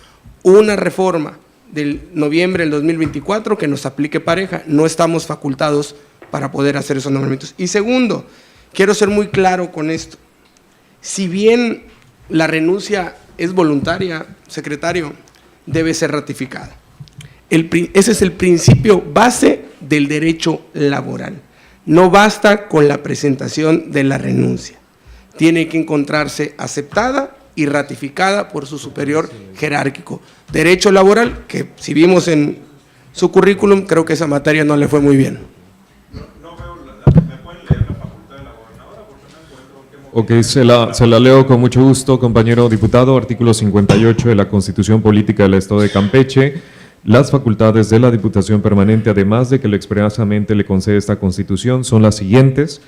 una reforma del noviembre del 2024 que nos aplique pareja, no estamos facultados para poder hacer esos nombramientos. Y segundo, quiero ser muy claro con esto. Si bien la renuncia es voluntaria, secretario, debe ser ratificada. Ese es el principio base del derecho laboral. No basta con la presentación de la renuncia. Tiene que encontrarse aceptada y ratificada por su superior jerárquico. Derecho laboral, que si vimos en su currículum, creo que esa materia no le fue muy bien. Ok, se la leo con mucho gusto, compañero diputado. Artículo 58 de la Constitución Política del Estado de Campeche. Las facultades de la Diputación Permanente, además de que lo expresamente le concede esta Constitución, son las siguientes,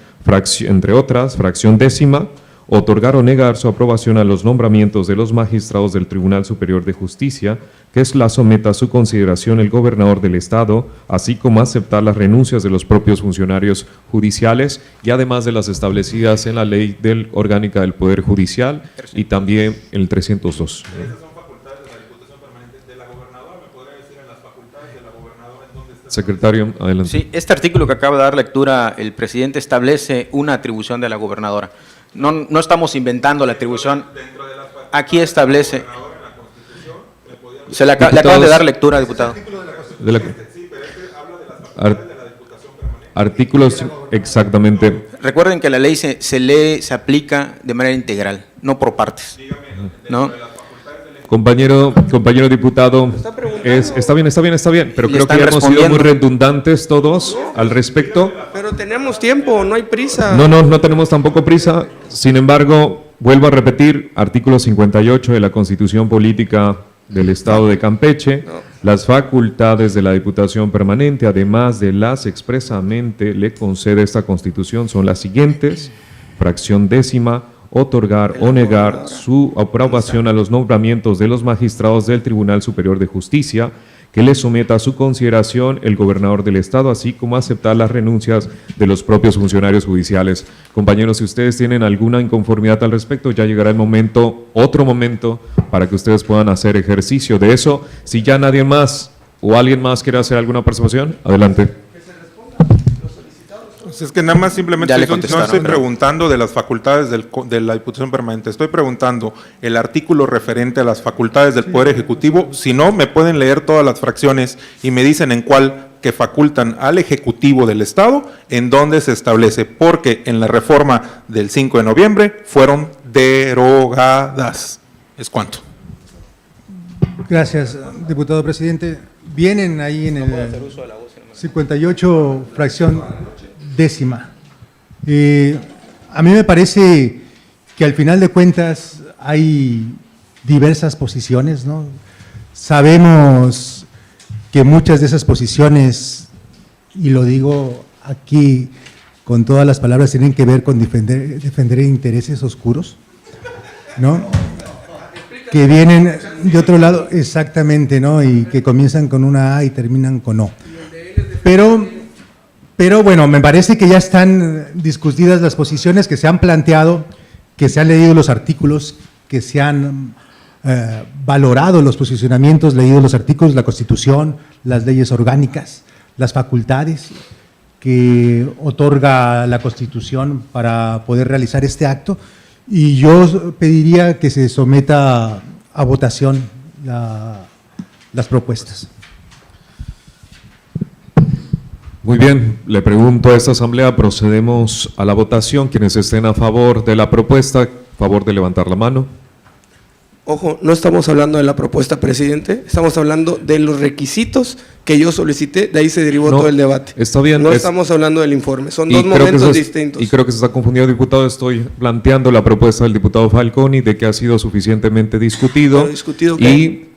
entre otras, fracción décima, otorgar o negar su aprobación a los nombramientos de los magistrados del Tribunal Superior de Justicia, que la someta a su consideración el gobernador del Estado, así como aceptar las renuncias de los propios funcionarios judiciales y además de las establecidas en la Ley Orgánica del Poder Judicial y también el 302. Secretario, adelante. Sí, este artículo que acaba de dar lectura el presidente establece una atribución de la gobernadora. No estamos inventando la atribución. Aquí establece. Le acaban de dar lectura, diputado. Artículos, exactamente. Recuerden que la ley se lee, se aplica de manera integral, no por partes. ¿No? Compañero diputado. Está preguntando Está bien, pero Le creo que están ya hemos sido muy respondiendo. redundantes todos al respecto. Pero tenemos tiempo, no hay prisa. No tenemos tampoco prisa. Sin embargo, vuelvo a repetir, artículo 58 de la Constitución Política del Estado de Campeche, las facultades de la Diputación Permanente, además de las expresamente le concede esta Constitución, son las siguientes: fracción décima, otorgar o negar su aprobación a los nombramientos de los magistrados del Tribunal Superior de Justicia, que le someta a su consideración el gobernador del Estado, así como aceptar las renuncias de los propios funcionarios judiciales. Compañeros, si ustedes tienen alguna inconformidad al respecto, ya llegará el momento, otro momento, para que ustedes puedan hacer ejercicio de eso. Si ya nadie más o alguien más quiere hacer alguna participación, adelante. Pues es que nada más simplemente Ya le no contestaron, estoy pero- preguntando de las facultades de la Diputación Permanente, estoy preguntando el artículo referente a las facultades del Poder Ejecutivo. Si no, me pueden leer todas las fracciones y me dicen en cuál que facultan al Ejecutivo del Estado, en dónde se establece, porque en la reforma del 5 de noviembre fueron derogadas. ¿Es cuánto? Gracias, diputado presidente. Vienen ahí en el 58, fracción décima. A mí me parece que al final de cuentas hay diversas posiciones, ¿no? Sabemos que muchas de esas posiciones, y lo digo aquí con todas las palabras, tienen que ver con defender intereses oscuros, ¿no? Que vienen de otro lado, exactamente, ¿no? Y que comienzan con una A y terminan con O. Pero bueno, me parece que ya están discutidas las posiciones, que se han planteado, que se han leído los artículos, que se han valorado los posicionamientos, leído los artículos, la Constitución, las leyes orgánicas, las facultades que otorga la Constitución para poder realizar este acto. Y yo pediría que se someta a votación las propuestas. Muy bien, le pregunto a esta asamblea, procedemos a la votación. Quienes estén a favor de la propuesta, favor de levantar la mano. Ojo, no estamos hablando de la propuesta, presidente, estamos hablando de los requisitos que yo solicité, de ahí se derivó No, todo el debate. está bien, No es- estamos hablando del informe, son Y dos creo que momentos se- distintos. Y creo que se está confundiendo, diputado. Estoy planteando la propuesta del diputado Falconi de que ha sido suficientemente discutido. ¿Pero discutido qué? Y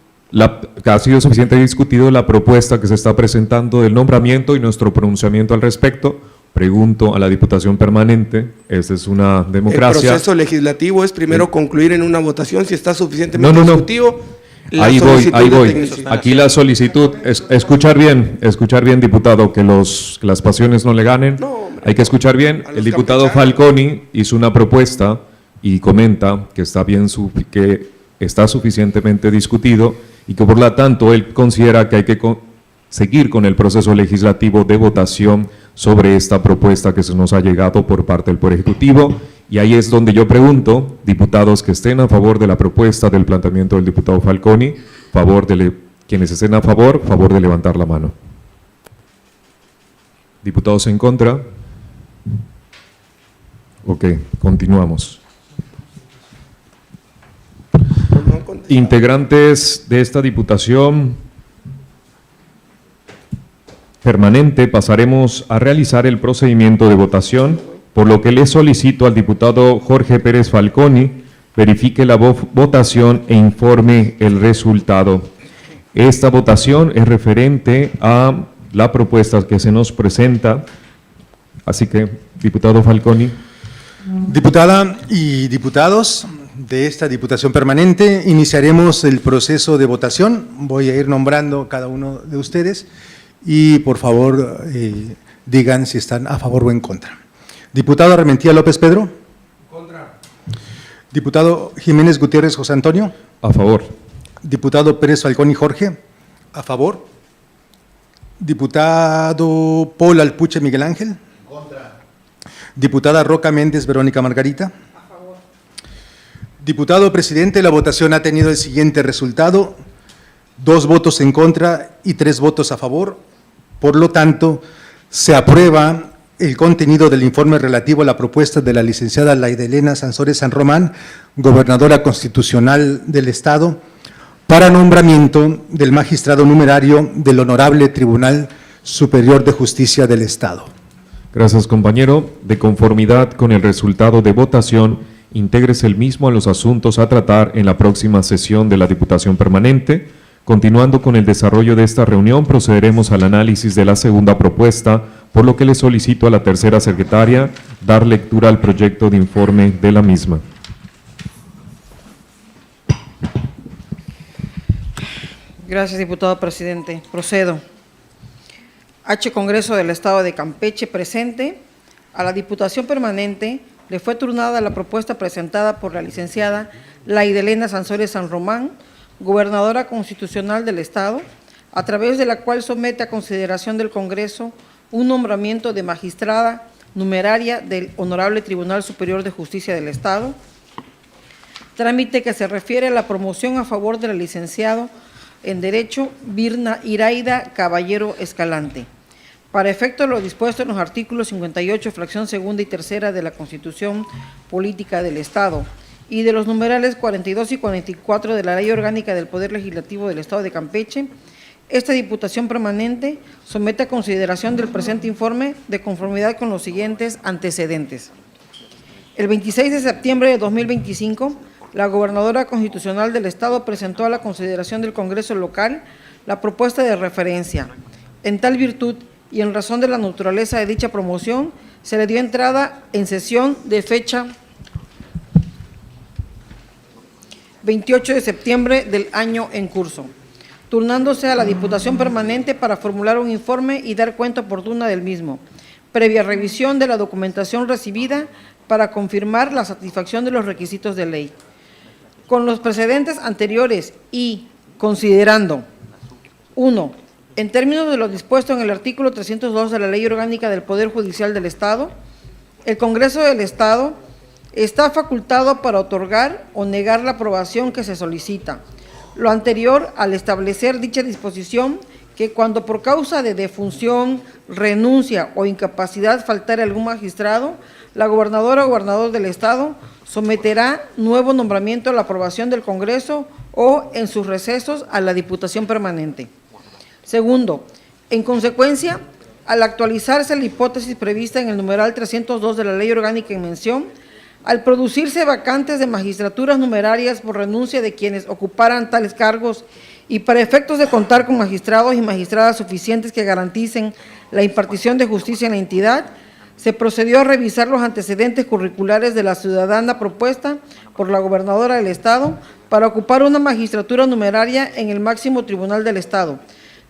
que ha sido suficientemente discutido la propuesta que se está presentando del nombramiento y nuestro pronunciamiento al respecto. Pregunto a la Diputación Permanente, esta es una El democracia. proceso legislativo es primero concluir en una votación si está suficientemente No. discutido. la Ahí voy, solicitud ahí de voy. tecnicidad. Aquí la solicitud, escuchar bien, diputado, que las pasiones no le ganen. No, hombre, Hay que escuchar bien. a los El diputado campechanos. Falconi hizo una propuesta y comenta que que está suficientemente discutido y que por lo tanto él considera que hay que seguir con el proceso legislativo de votación sobre esta propuesta que se nos ha llegado por parte del Poder Ejecutivo. Y ahí es donde yo pregunto, diputados que estén a favor de la propuesta del planteamiento del diputado Falconi, quienes estén a favor de levantar la mano. Diputados en contra. Ok, continuamos. No contesta. Integrantes de esta Diputación Permanente, pasaremos a realizar el procedimiento de votación, por lo que le solicito al diputado Jorge Pérez Falconi verifique la votación e informe el resultado. Esta votación es referente a la propuesta que se nos presenta. Así que, diputado Falconi. Diputada y diputados de esta Diputación Permanente, iniciaremos el proceso de votación. Voy a ir nombrando cada uno de ustedes y por favor digan si están a favor o en contra. Diputado Armentía López Pedro. Contra. Diputado Jiménez Gutiérrez José Antonio. A favor. Diputado Pérez Falconi Jorge. A favor. Diputado Paul Alpuche Miguel Ángel. Contra. Diputada Roca Méndez Verónica Margarita. A favor. Diputado presidente, la votación ha tenido el siguiente resultado: 2 votos en contra y 3 votos a favor. Por lo tanto, se aprueba el contenido del informe relativo a la propuesta de la licenciada Laidelena Sansores San Román, gobernadora constitucional del Estado, para nombramiento del magistrado numerario del Honorable Tribunal Superior de Justicia del Estado. Gracias, compañero. De conformidad con el resultado de votación, intégrese el mismo a los asuntos a tratar en la próxima sesión de la Diputación Permanente. Continuando con el desarrollo de esta reunión, procederemos al análisis de la segunda propuesta, por lo que le solicito a la tercera secretaria dar lectura al proyecto de informe de la misma. Gracias, diputado presidente. Procedo. H. Congreso del Estado de Campeche presente. A la Diputación Permanente le fue turnada la propuesta presentada por la licenciada Laidelena Sansores San Román, gobernadora constitucional del Estado, a través de la cual somete a consideración del Congreso un nombramiento de magistrada numeraria del Honorable Tribunal Superior de Justicia del Estado, trámite que se refiere a la promoción a favor del licenciado en Derecho Virna Iraida Caballero Escalante. Para efecto de lo dispuesto en los artículos 58, fracción segunda y tercera de la Constitución Política del Estado y de los numerales 42 y 44 de la Ley Orgánica del Poder Legislativo del Estado de Campeche, esta Diputación Permanente somete a consideración del presente informe de conformidad con los siguientes antecedentes. El 26 de septiembre de 2025, la gobernadora constitucional del Estado presentó a la consideración del Congreso local la propuesta de referencia. En tal virtud y en razón de la naturaleza de dicha promoción, se le dio entrada en sesión de fecha 28 de septiembre del año en curso, turnándose a la Diputación Permanente para formular un informe y dar cuenta oportuna del mismo, previa revisión de la documentación recibida para confirmar la satisfacción de los requisitos de ley. Con los precedentes anteriores y considerando: 1. En términos de lo dispuesto en el artículo 302 de la Ley Orgánica del Poder Judicial del Estado, el Congreso del Estado está facultado para otorgar o negar la aprobación que se solicita. Lo anterior al establecer dicha disposición, que cuando por causa de defunción, renuncia o incapacidad faltare algún magistrado, la gobernadora o gobernador del Estado someterá nuevo nombramiento a la aprobación del Congreso o en sus recesos a la Diputación Permanente. Segundo, en consecuencia, al actualizarse la hipótesis prevista en el numeral 302 de la Ley Orgánica en mención, al producirse vacantes de magistraturas numerarias por renuncia de quienes ocuparan tales cargos y para efectos de contar con magistrados y magistradas suficientes que garanticen la impartición de justicia en la entidad, se procedió a revisar los antecedentes curriculares de la ciudadana propuesta por la gobernadora del Estado para ocupar una magistratura numeraria en el máximo tribunal del Estado,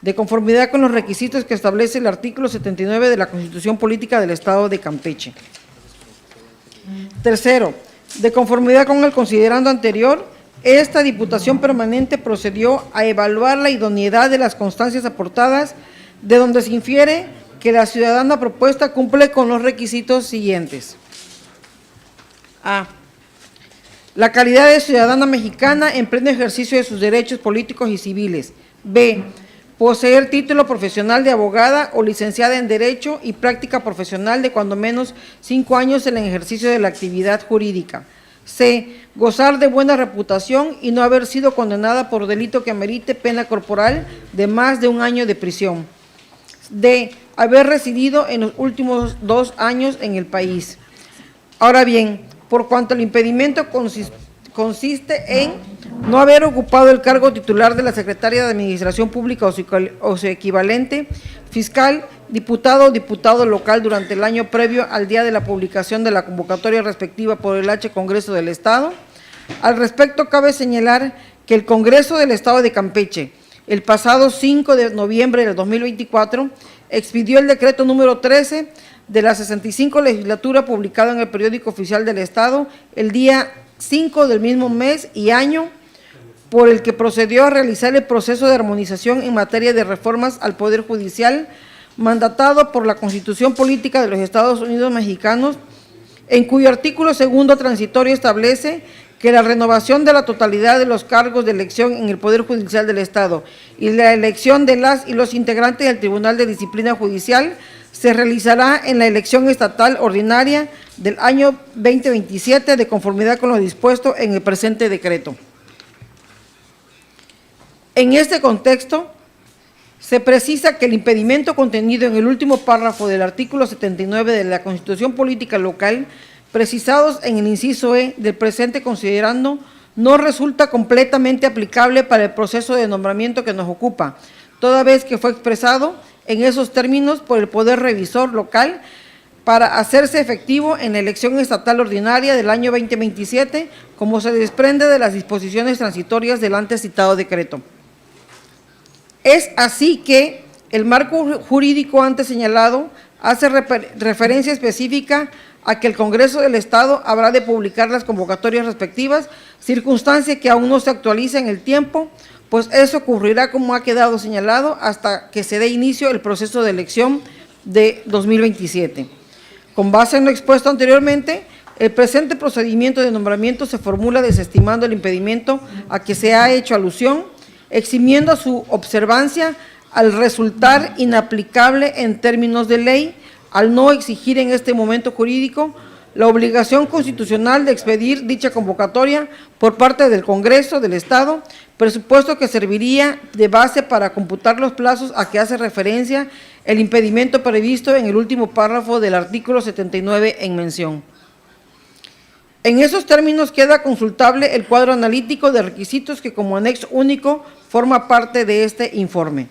de conformidad con los requisitos que establece el artículo 79 de la Constitución Política del Estado de Campeche. Tercero, de conformidad con el considerando anterior, esta Diputación Permanente procedió a evaluar la idoneidad de las constancias aportadas, de donde se infiere que la ciudadana propuesta cumple con los requisitos siguientes. A. La calidad de ciudadana mexicana en pleno ejercicio de sus derechos políticos y civiles. B. Poseer título profesional de abogada o licenciada en Derecho y práctica profesional de cuando menos 5 años en el ejercicio de la actividad jurídica. C. Gozar de buena reputación y no haber sido condenada por delito que amerite pena corporal de más de 1 año de prisión. D. Haber residido en los últimos 2 años en el país. Ahora bien, por cuanto el impedimento consiste en no haber ocupado el cargo titular de la Secretaria de Administración Pública o su equivalente, fiscal, diputado o diputado local durante el año previo al día de la publicación de la convocatoria respectiva por el H. Congreso del Estado. Al respecto, cabe señalar que el Congreso del Estado de Campeche, el pasado 5 de noviembre del 2024, expidió el decreto número 13 de la 65 legislatura publicado en el Periódico Oficial del Estado el día 5 del mismo mes y año, por el que procedió a realizar el proceso de armonización en materia de reformas al Poder Judicial, mandatado por la Constitución Política de los Estados Unidos Mexicanos, en cuyo artículo segundo transitorio establece que la renovación de la totalidad de los cargos de elección en el Poder Judicial del Estado y la elección de las y los integrantes del Tribunal de Disciplina Judicial se realizará en la elección estatal ordinaria del año 2027 de conformidad con lo dispuesto en el presente decreto. En este contexto, se precisa que el impedimento contenido en el último párrafo del artículo 79 de la Constitución Política Local, precisados en el inciso E del presente considerando, no resulta completamente aplicable para el proceso de nombramiento que nos ocupa, toda vez que fue expresado en esos términos por el Poder Revisor Local para hacerse efectivo en la elección estatal ordinaria del año 2027, como se desprende de las disposiciones transitorias del antes citado decreto. Es así que el marco jurídico antes señalado hace referencia específica a que el Congreso del Estado habrá de publicar las convocatorias respectivas, circunstancia que aún no se actualiza en el tiempo, pues eso ocurrirá como ha quedado señalado hasta que se dé inicio el proceso de elección de 2027. Con base en lo expuesto anteriormente, el presente procedimiento de nombramiento se formula desestimando el impedimento a que se ha hecho alusión, eximiendo su observancia al resultar inaplicable en términos de ley, al no exigir en este momento jurídico la obligación constitucional de expedir dicha convocatoria por parte del Congreso del Estado, presupuesto que serviría de base para computar los plazos a que hace referencia el impedimento previsto en el último párrafo del artículo 79 en mención. En esos términos queda consultable el cuadro analítico de requisitos que como anexo único forma parte de este informe.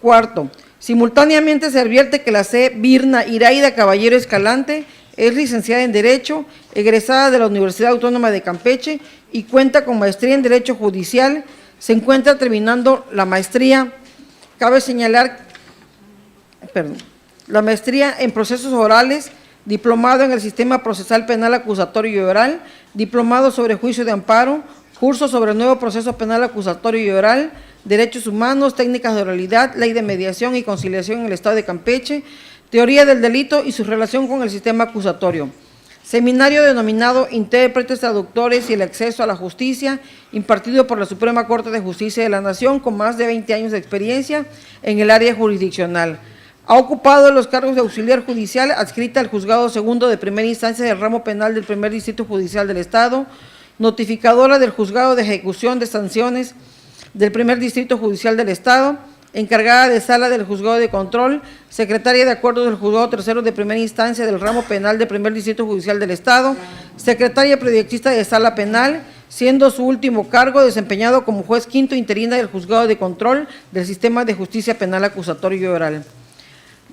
Cuarto, simultáneamente se advierte que la C. Birna Iraida Caballero Escalante es licenciada en Derecho, egresada de la Universidad Autónoma de Campeche y cuenta con maestría en Derecho Judicial. Se encuentra terminando la maestría, cabe señalar, la maestría en Procesos Orales, diplomado en el Sistema Procesal Penal Acusatorio y Oral, diplomado sobre Juicio de Amparo, curso sobre el nuevo Proceso Penal Acusatorio y Oral, Derechos Humanos, Técnicas de Oralidad, Ley de Mediación y Conciliación en el Estado de Campeche, Teoría del Delito y su relación con el sistema acusatorio. Seminario denominado Intérpretes, Traductores y el Acceso a la Justicia, impartido por la Suprema Corte de Justicia de la Nación, con más de 20 años de experiencia en el área jurisdiccional. Ha ocupado los cargos de auxiliar judicial adscrita al Juzgado Segundo de Primera Instancia del Ramo Penal del Primer Distrito Judicial del Estado, notificadora del Juzgado de Ejecución de Sanciones del Primer Distrito Judicial del Estado, encargada de sala del Juzgado de Control, secretaria de acuerdos del Juzgado Tercero de Primera Instancia del Ramo Penal del Primer Distrito Judicial del Estado, secretaria proyectista de Sala Penal, siendo su último cargo desempeñado como juez quinto interina del Juzgado de Control del Sistema de Justicia Penal Acusatorio y Oral.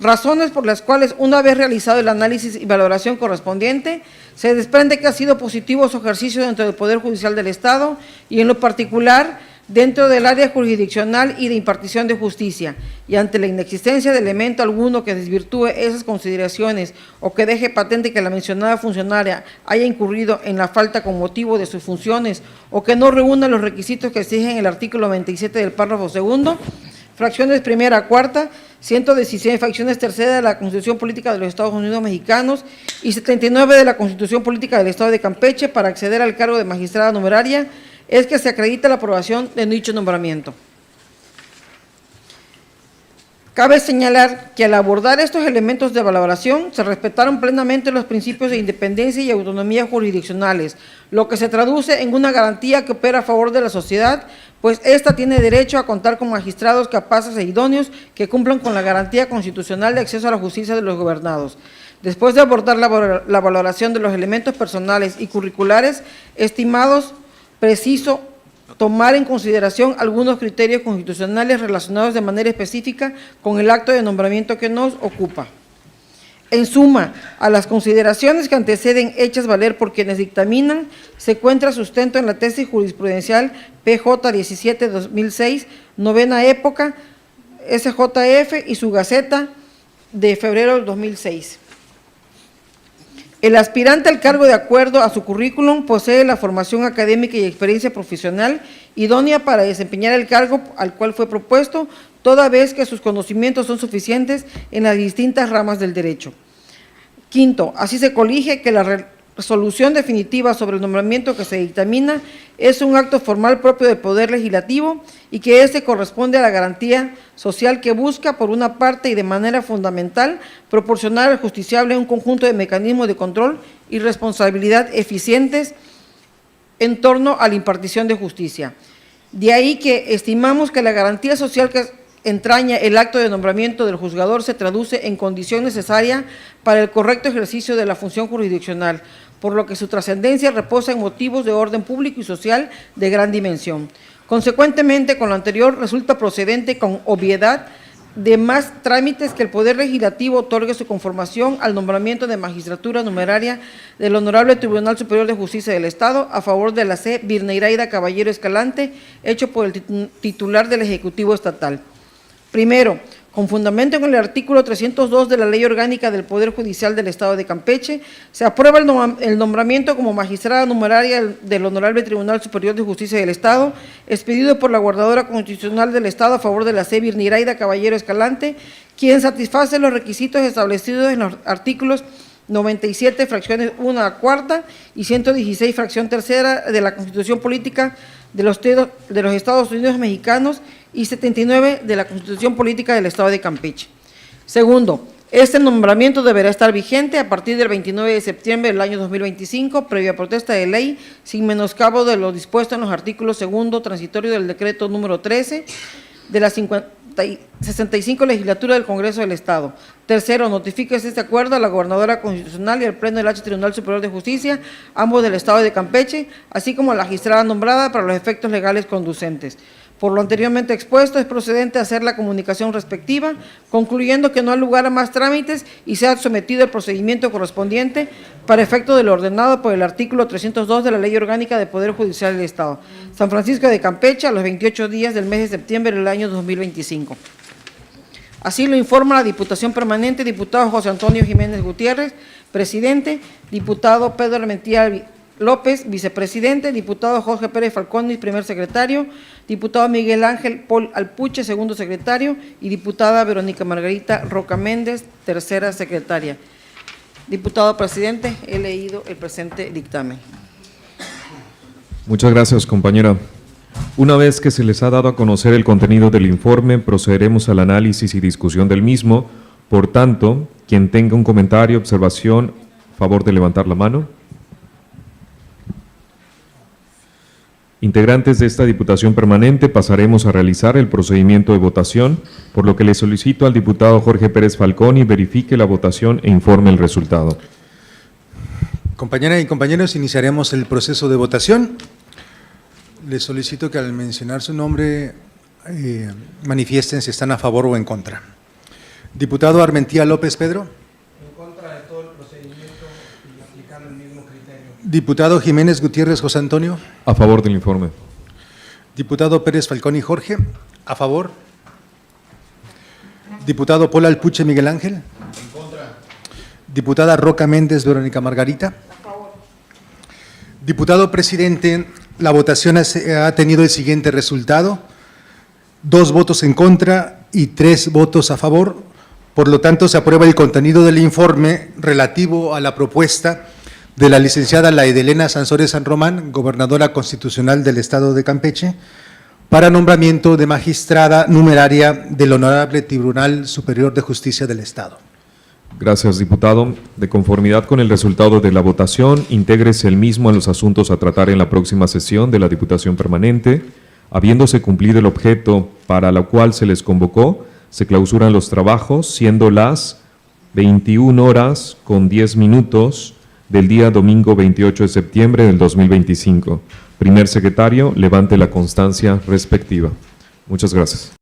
Razones por las cuales, una vez realizado el análisis y valoración correspondiente, se desprende que ha sido positivo su ejercicio dentro del Poder Judicial del Estado y en lo particular dentro del área jurisdiccional y de impartición de justicia, y ante la inexistencia de elemento alguno que desvirtúe esas consideraciones o que deje patente que la mencionada funcionaria haya incurrido en la falta con motivo de sus funciones o que no reúna los requisitos que exigen el artículo 97 del párrafo segundo, fracciones primera a cuarta, 116 fracciones tercera de la Constitución Política de los Estados Unidos Mexicanos y 79 de la Constitución Política del Estado de Campeche para acceder al cargo de magistrada numeraria, es que se acredita la aprobación de dicho nombramiento. Cabe señalar que al abordar estos elementos de valoración se respetaron plenamente los principios de independencia y autonomía jurisdiccionales, lo que se traduce en una garantía que opera a favor de la sociedad, pues ésta tiene derecho a contar con magistrados capaces e idóneos que cumplan con la garantía constitucional de acceso a la justicia de los gobernados. Después de abordar la valoración de los elementos personales y curriculares estimados, preciso tomar en consideración algunos criterios constitucionales relacionados de manera específica con el acto de nombramiento que nos ocupa. En suma, a las consideraciones que anteceden hechas valer por quienes dictaminan, se encuentra sustento en la tesis jurisprudencial PJ 17-2006, novena época, SJF y su Gaceta de febrero del 2006. El aspirante al cargo, de acuerdo a su currículum, posee la formación académica y experiencia profesional idónea para desempeñar el cargo al cual fue propuesto, toda vez que sus conocimientos son suficientes en las distintas ramas del derecho. Quinto, así se colige que la resolución definitiva sobre el nombramiento que se dictamina es un acto formal propio del Poder Legislativo y que éste corresponde a la garantía social que busca, por una parte y de manera fundamental, proporcionar al justiciable un conjunto de mecanismos de control y responsabilidad eficientes en torno a la impartición de justicia. De ahí que estimamos que la garantía social que entraña el acto de nombramiento del juzgador se traduce en condición necesaria para el correcto ejercicio de la función jurisdiccional, por lo que su trascendencia reposa en motivos de orden público y social de gran dimensión. Consecuentemente, con lo anterior, resulta procedente con obviedad de más trámites que el Poder Legislativo otorgue su conformación al nombramiento de magistratura numeraria del Honorable Tribunal Superior de Justicia del Estado a favor de la C. Virneiraida Caballero Escalante, hecho por el titular del Ejecutivo Estatal. Primero, con fundamento en el artículo 302 de la Ley Orgánica del Poder Judicial del Estado de Campeche, se aprueba el nombramiento como magistrada numeraria del Honorable Tribunal Superior de Justicia del Estado, expedido por la Guardadora Constitucional del Estado a favor de la C. Virneiraida Caballero Escalante, quien satisface los requisitos establecidos en los artículos 97, fracciones 1 a 4 y 116, fracción 3 de la Constitución Política de los Estados Unidos Mexicanos y 79 de la Constitución Política del Estado de Campeche. Segundo, este nombramiento deberá estar vigente a partir del 29 de septiembre del año 2025, previa protesta de ley, sin menoscabo de lo dispuesto en los artículos segundo transitorio del decreto número 13 de la 65 legislatura del Congreso del Estado. Tercero, notifíquese este acuerdo a la Gobernadora Constitucional y al Pleno del H. Tribunal Superior de Justicia, ambos del Estado de Campeche, así como a la magistrada nombrada para los efectos legales conducentes. Por lo anteriormente expuesto, es procedente hacer la comunicación respectiva, concluyendo que no hay lugar a más trámites y sea sometido el procedimiento correspondiente para efecto de lo ordenado por el artículo 302 de la Ley Orgánica del Poder Judicial del Estado. San Francisco de Campeche, a los 28 días del mes de septiembre del año 2025. Así lo informa la Diputación Permanente, diputado José Antonio Jiménez Gutiérrez, presidente, diputado Pedro Armentia López, vicepresidente, diputado Jorge Pérez Falconi, primer secretario, diputado Miguel Ángel Paul Alpuche, segundo secretario, y diputada Verónica Margarita Roca Méndez, tercera secretaria. Diputado presidente, he leído el presente dictamen. Muchas gracias, compañera. Una vez que se les ha dado a conocer el contenido del informe, procederemos al análisis y discusión del mismo. Por tanto, quien tenga un comentario, observación, favor de levantar la mano. Integrantes de esta Diputación Permanente, pasaremos a realizar el procedimiento de votación, por lo que le solicito al diputado Jorge Pérez Falconi verifique la votación e informe el resultado. Compañeras y compañeros, iniciaremos el proceso de votación. Les solicito que al mencionar su nombre manifiesten si están a favor o en contra. Diputado Armentia López Pedro. En contra de todo el procedimiento y aplicar el mismo criterio. Diputado Jiménez Gutiérrez José Antonio. A favor del informe. Diputado Pérez Falconi Jorge. A favor. Diputado Paul Alpuche Miguel Ángel. En contra. Diputada Roca Méndez Verónica Margarita. A favor. Diputado presidente, la votación ha tenido el siguiente resultado: 2 votos en contra y 3 votos a favor. Por lo tanto, se aprueba el contenido del informe relativo a la propuesta de la licenciada Laidelena Sansores San Román, gobernadora constitucional del Estado de Campeche, para nombramiento de magistrada numeraria del Honorable Tribunal Superior de Justicia del Estado. Gracias, diputado. De conformidad con el resultado de la votación, intégrese el mismo a los asuntos a tratar en la próxima sesión de la Diputación Permanente. Habiéndose cumplido el objeto para lo cual se les convocó, se clausuran los trabajos, siendo las 21:10 del día domingo 28 de septiembre del 2025. Primer secretario, levante la constancia respectiva. Muchas gracias.